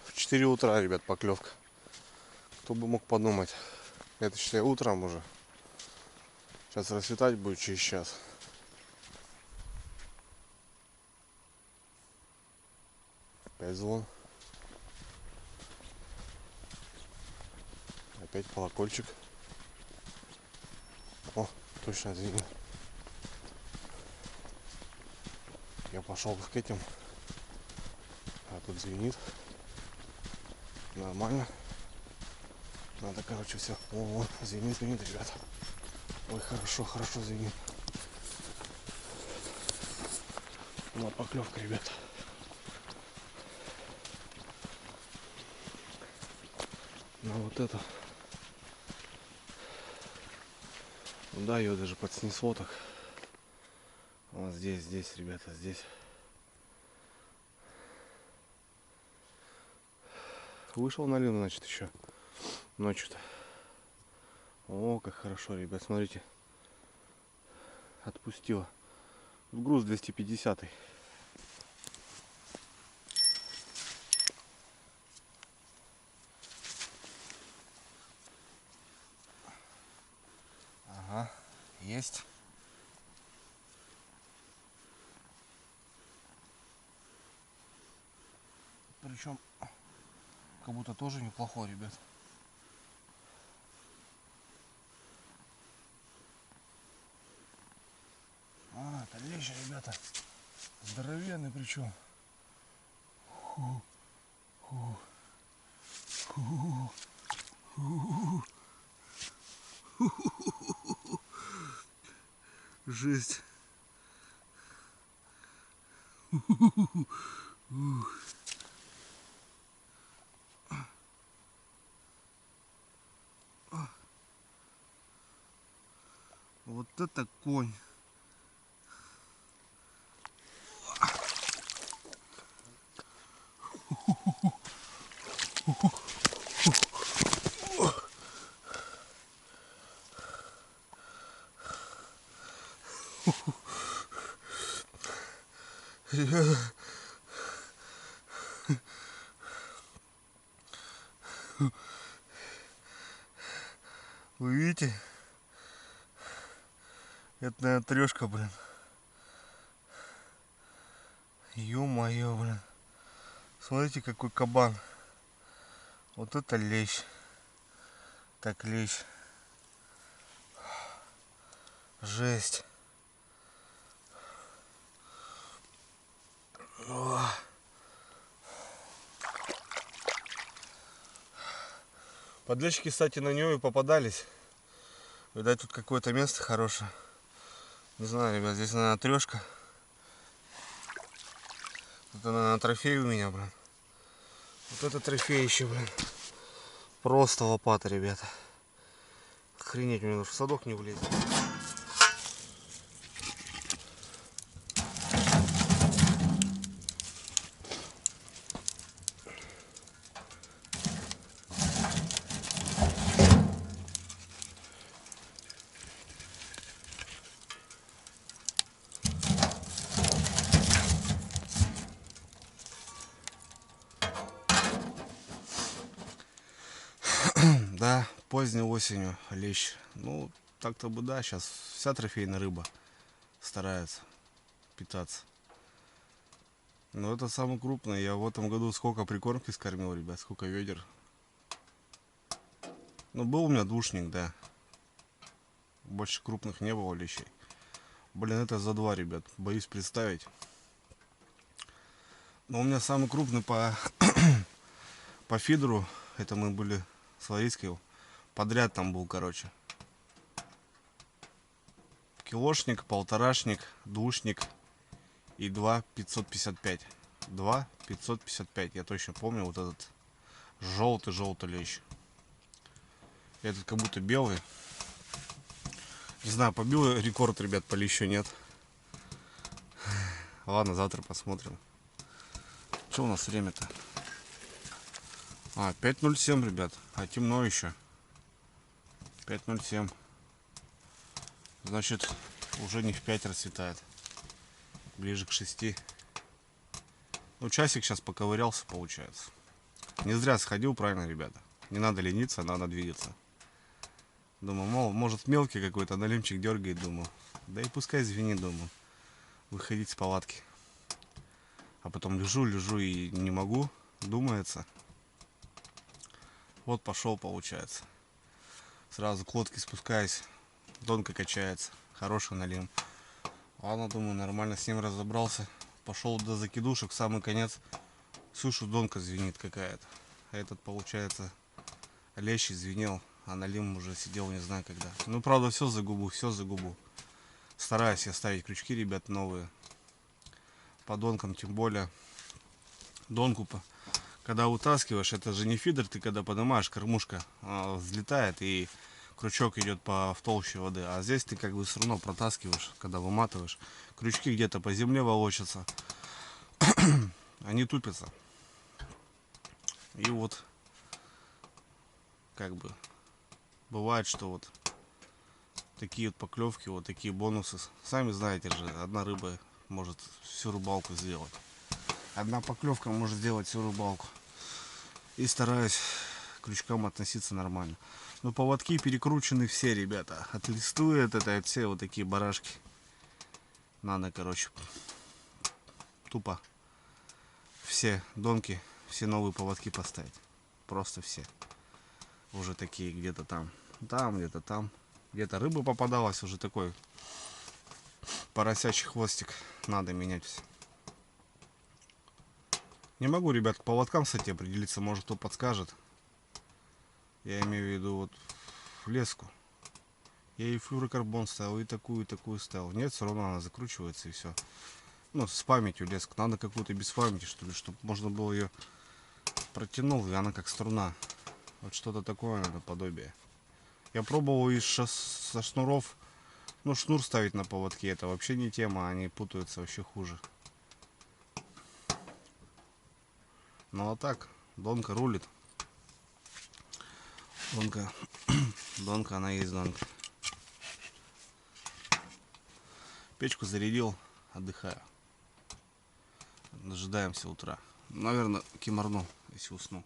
В 4 утра, ребят, поклевка. Кто бы мог подумать. Это, считай, утром уже. Сейчас расцветать будет через час. Опять звон. Опять колокольчик. О, точно звенит. Я пошел к этим. А тут звенит. Нормально. Надо, короче, все. О, звенит, ребята. Ой, хорошо, хорошо звенит. Вот поклевка, ребята. На вот это. Ну да, ее даже подснесло так. Вот здесь, ребята, здесь. Вышел на лину, значит, еще ночью-то. О, как хорошо, ребят, смотрите. Отпустила. Груз 250. Ага, есть. Причем как будто тоже неплохой, ребят. А, это лещ, ребята. Здоровенный причем. Жесть. Вот это конь. Ребята, вы видите? Это, наверное, трешка, блин. Ё-моё, блин. Смотрите, какой кабан. Вот это лещ. Так, лещ. Жесть. О. Подлещики, кстати, на нее и попадались. Видать, тут какое-то место хорошее. Не знаю, ребят, здесь, наверное, трешка. Это, наверное, трофей у меня, блин. Вот это трофей еще, блин. Просто лопата, ребята. Охренеть, мне даже в садок не влезет. Да, поздней осенью лещ. Ну, так-то бы да, сейчас вся трофейная рыба старается питаться. Но это самый крупный. Я в этом году сколько прикормки скормил, ребят, сколько ведер. Ну, был у меня двушник, да. Больше крупных не было лещей. Блин, это за 2, ребят. Боюсь представить. Но у меня самый крупный по фидеру. Это мы были с Лариской. Подряд там был, короче. Килошник, полторашник, двушник и 2,555. 2,555. Я точно помню вот этот желтый лещ. Этот как будто белый. Не знаю, побил рекорд, ребят, по лещу нет. Ладно, завтра посмотрим. Что у нас время-то? 5:07, ребят. А темно еще. 5:07. Значит, уже не в 5 расцветает. Ближе к 6. Ну, часик сейчас поковырялся, получается. Не зря сходил, правильно, ребята. Не надо лениться, надо двигаться. Думаю, мол, может мелкий какой-то налимчик дергает, думаю. Да и пускай звенит, думаю. Выходить с палатки. А потом лежу и не могу. Думается. Вот пошел, получается. Сразу к лодке спускаюсь. Донка качается. Хороший налим. Ладно, думаю, нормально с ним разобрался. Пошел до закидушек, в самый конец. Слышу, донка звенит какая-то. А этот, получается, лещ звенел. А налим уже сидел не знаю когда. Ну, правда, все за губу. Стараюсь я ставить крючки, ребят, новые. По донкам, тем более. Донку, когда утаскиваешь, это же не фидер, ты когда поднимаешь, кормушка взлетает и крючок идет в толще воды. А здесь ты как бы все равно протаскиваешь, когда выматываешь. Крючки где-то по земле волочатся. Они тупятся. И вот, как бы, бывает, что вот такие вот поклевки, вот такие бонусы. Сами знаете же, одна рыба может всю рыбалку сделать. Одна поклевка может сделать всю рыбалку. И стараюсь к крючкам относиться нормально. Но поводки перекручены все, ребята. От листвы, от все вот такие барашки. Надо, короче, тупо все донки, все новые поводки поставить. Просто все. Уже такие где-то там, где-то там. Где-то рыба попадалась, уже такой поросячий хвостик. Надо менять все. Не могу, ребят, к поводкам, кстати, определиться. Может, кто подскажет. Я имею в виду вот в леску. Я и флюрокарбон ставил, и такую ставил. Нет, все равно она закручивается и все. Ну, с памятью леску. Надо какую-то без памяти, что ли, чтобы можно было ее протянул, и она как струна. Вот что-то такое надо, подобие. Я пробовал со шнуров, Ну, шнур ставить на поводке — это вообще не тема, они путаются вообще хуже. Ну а так, Донка рулит. Донка, Донка, она есть Донка. Печку зарядил, отдыхаю. Дожидаемся утра. Наверное, кимарну, если усну.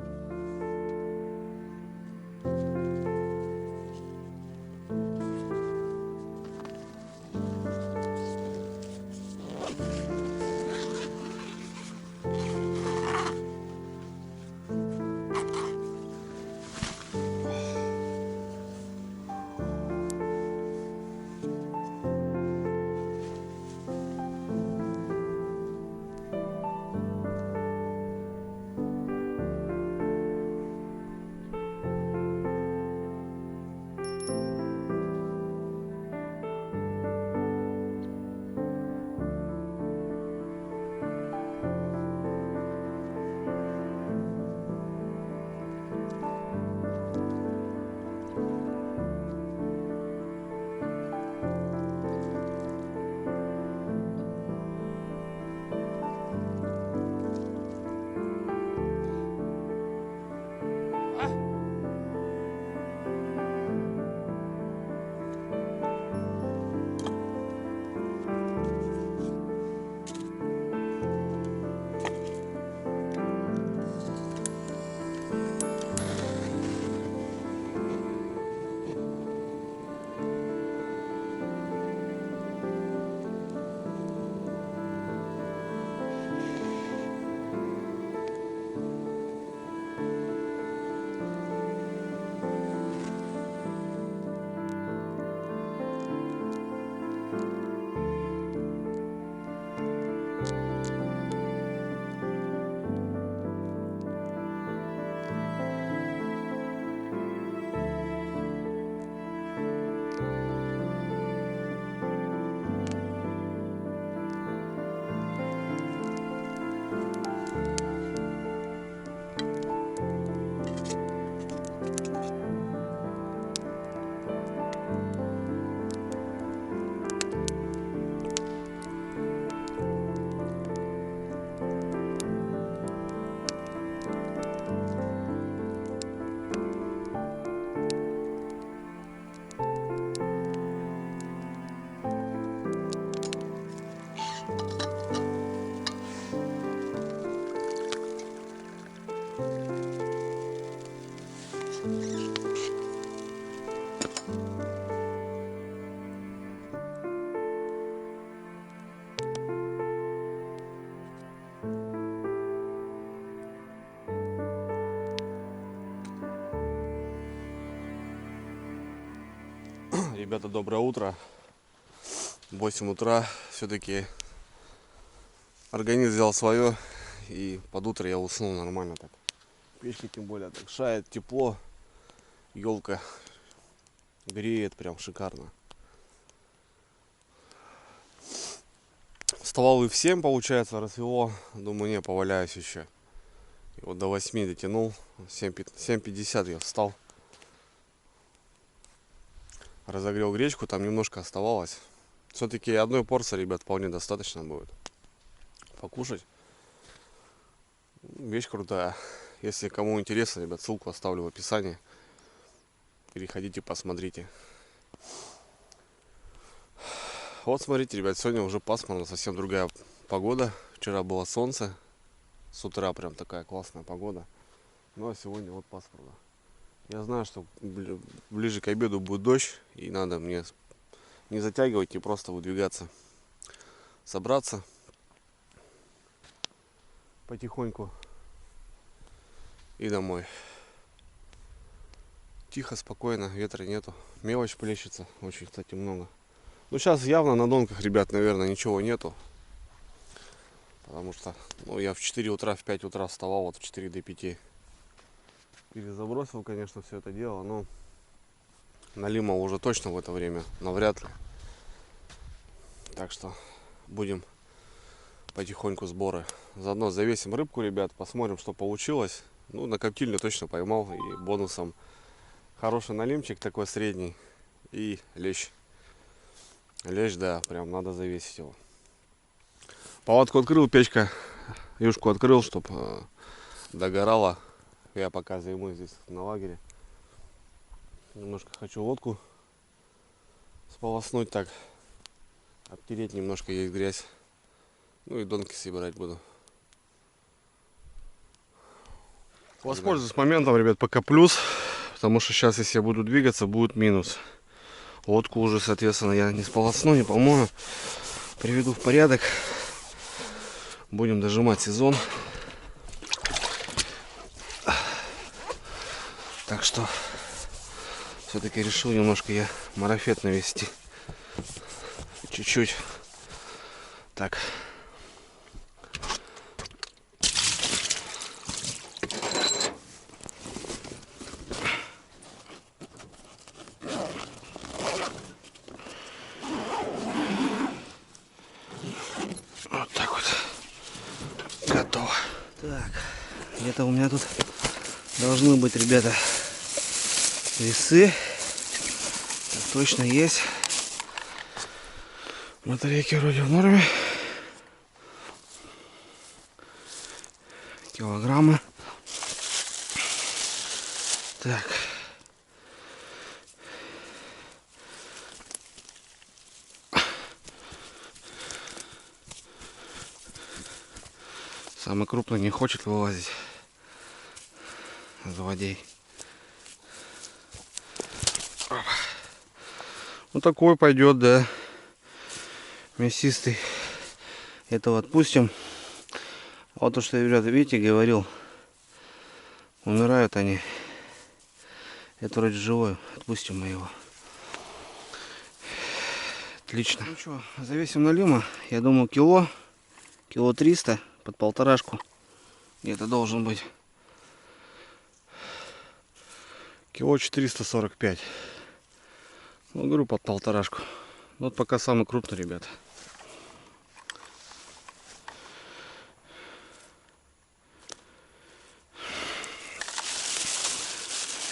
Ребята, доброе утро. 8 утра. Все-таки организм взял свое. И под утро я уснул нормально так. Печка тем более так шает, тепло. Елка греет прям шикарно. Вставал и в 7, получается, рассвело. Думаю, не, поваляюсь еще. И вот до 8 дотянул. 7:50 я встал. Разогрел гречку, там немножко оставалось. Все-таки одной порции, ребят, вполне достаточно будет покушать. Вещь крутая. Если кому интересно, ребят, ссылку оставлю в описании. Переходите, посмотрите. Вот смотрите, ребят, сегодня уже пасмурно, совсем другая погода. Вчера было солнце, с утра прям такая классная погода. Ну а сегодня вот пасмурно. Я знаю, что ближе к обеду будет дождь, и надо мне не затягивать и просто выдвигаться, собраться потихоньку и домой. Тихо, спокойно, ветра нету, мелочь плещется, очень, кстати, много. Ну сейчас явно на Донках, ребят, наверное, ничего нету, потому что я в 4 утра, в 5 утра вставал, вот в 4 до 5. Перезабросил, конечно, все это дело, но налима уже точно в это время навряд ли. Так что будем потихоньку сборы. Заодно завесим рыбку, ребят, посмотрим, что получилось. Ну, на коптильню точно поймал, и бонусом хороший налимчик такой средний и лещ. Лещ, да, прям надо завесить его. Палатку открыл, печка, юшку открыл, чтобы догорала. Я пока займусь здесь на лагере. Немножко хочу водку сполоснуть так. Обтереть немножко, есть грязь. Ну и донки собирать буду. Воспользуюсь моментом, ребят, пока плюс. Потому что сейчас, если я буду двигаться, будет минус. Лодку уже, соответственно, я не сполосну, не помою. Приведу в порядок. Будем дожимать сезон. Так что все-таки решил немножко я марафет навести. Чуть-чуть. Так. Вот так вот. Готово. Так. Где-то у меня тут должны быть, ребята, весы. Так, точно есть. Батарейки вроде в норме. Килограммы. Так. Самый крупный не хочет вылазить. Злодей. Ну такой пойдет, да. Мясистый. Этого отпустим. Вот то, что я, ребята, видите, говорил. Умирают они. Это вроде живой. Отпустим мы его. Отлично. Ну что, завесим налима. Я думаю, кило 300 под полторашку. Где-то должен быть. Кило 445. Ну, говорю, под полторашку. Вот пока самый крупный, ребята.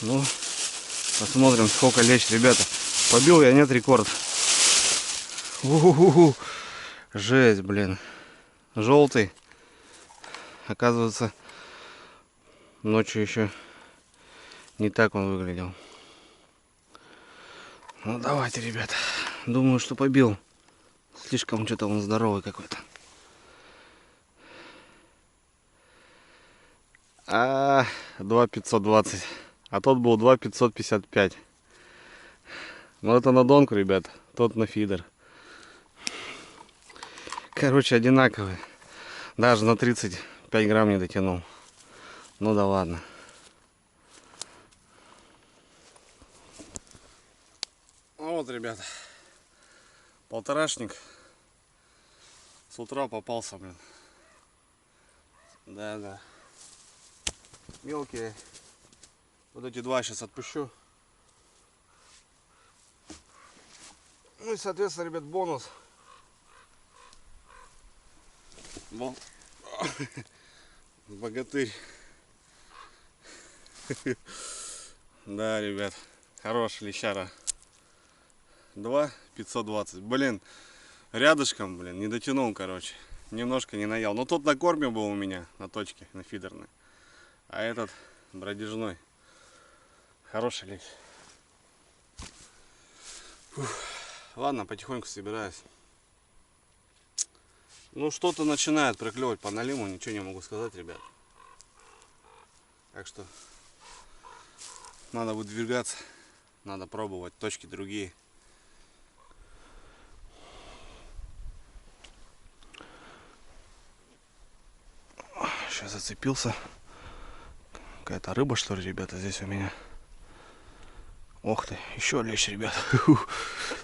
Ну, посмотрим, сколько лечь, ребята. Побил я, нет, рекорд. У-ху-ху-ху. Жесть, блин. Желтый. Оказывается, ночью еще не так он выглядел. Ну, давайте, ребята. Думаю, что побил. Слишком что-то он здоровый какой-то. 2,520. А тот был 2,555. Ну, это на донку, ребят. Тот на фидер. Короче, одинаковые. Даже на 35 грамм не дотянул. Ну да ладно. Ну вот, ребята. Полторашник. С утра попался, блин. Да. Мелкие. Вот эти два сейчас отпущу. Ну и, соответственно, ребят, бонус. Богатырь. Да, ребят, хороший лещара. 2,520. Блин, рядышком, блин, не дотянул, короче. Немножко не наял. Но тот на корме был у меня, на точке, на фидерной. А этот бродяжной. Хороший лещ. Ладно, потихоньку собираюсь. Ну, что-то начинает проклевывать по налиму, ничего не могу сказать, ребят. Так что надо выдвигаться, надо пробовать точки другие. Сейчас зацепился. Какая-то рыба, что ли, ребята, здесь у меня. Ох ты, еще лещ, ребят.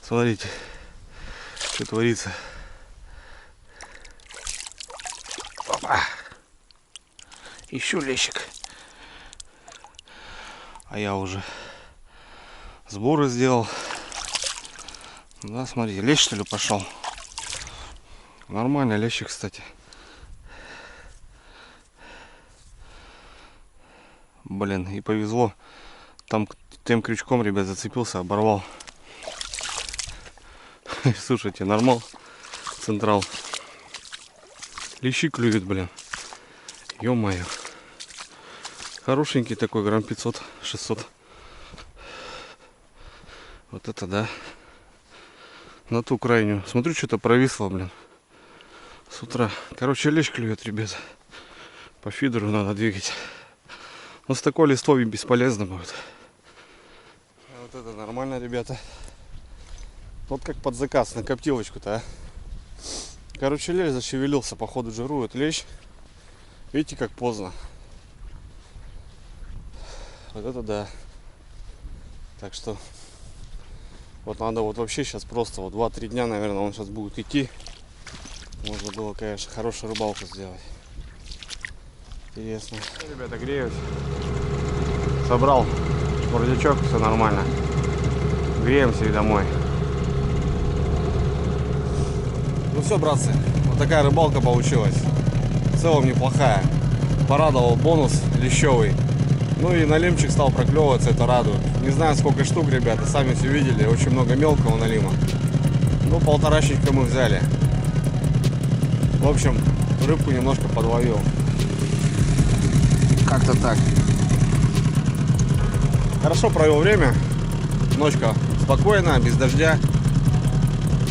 Смотрите, что творится. Опа. Еще лещик. А я уже сборы сделал. Да, смотрите, лещ, что ли, пошел. Нормально, лещик, кстати. Блин, и повезло. Там тем крючком, ребят, зацепился, оборвал. Слушайте, нормал. Централ. Лещи клюют, блин. Ё-моё. Хорошенький такой, грамм 500-600. Вот это да. На ту крайнюю. Смотрю, что-то провисло, блин. С утра. Короче, лещ клюет, ребят. По фидеру надо двигать. Но с такой листвой бесполезно будет. А вот это нормально, ребята. Вот как под заказ на коптилочку-то, а. Короче, лещ зашевелился, походу жирует лещ. Видите, как поздно. Вот это да. Так что вот надо вот вообще сейчас просто вот 2-3 дня, наверное, он сейчас будет идти. Можно было, конечно, хорошую рыбалку сделать. Интересно. Ребята, греюсь. Собрал шмурдячок, все нормально. Греемся и домой. Ну все, братцы, вот такая рыбалка получилась. В целом неплохая. Порадовал бонус лещевый. Ну и налимчик стал проклевываться, это радует. Не знаю сколько штук, ребята, сами все видели. Очень много мелкого налима. Ну, полторашечка мы взяли. В общем, рыбку немножко подловил. Как-то так. Хорошо провел время. Ночка спокойная, без дождя.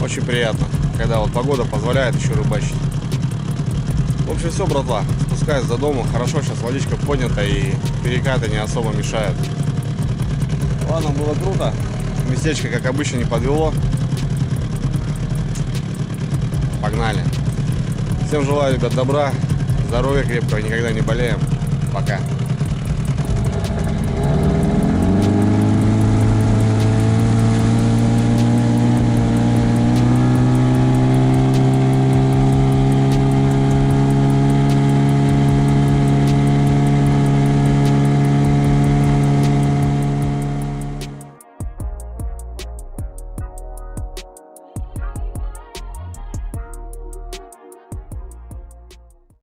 Очень приятно, когда вот погода позволяет еще рыбачить. В общем, все, братва. Спускаюсь до дома. Хорошо, сейчас водичка поднята и перекаты не особо мешают. Ладно, было круто. Местечко, как обычно, не подвело. Погнали. Всем желаю, ребят, добра, здоровья крепкого, никогда не болеем. Пока.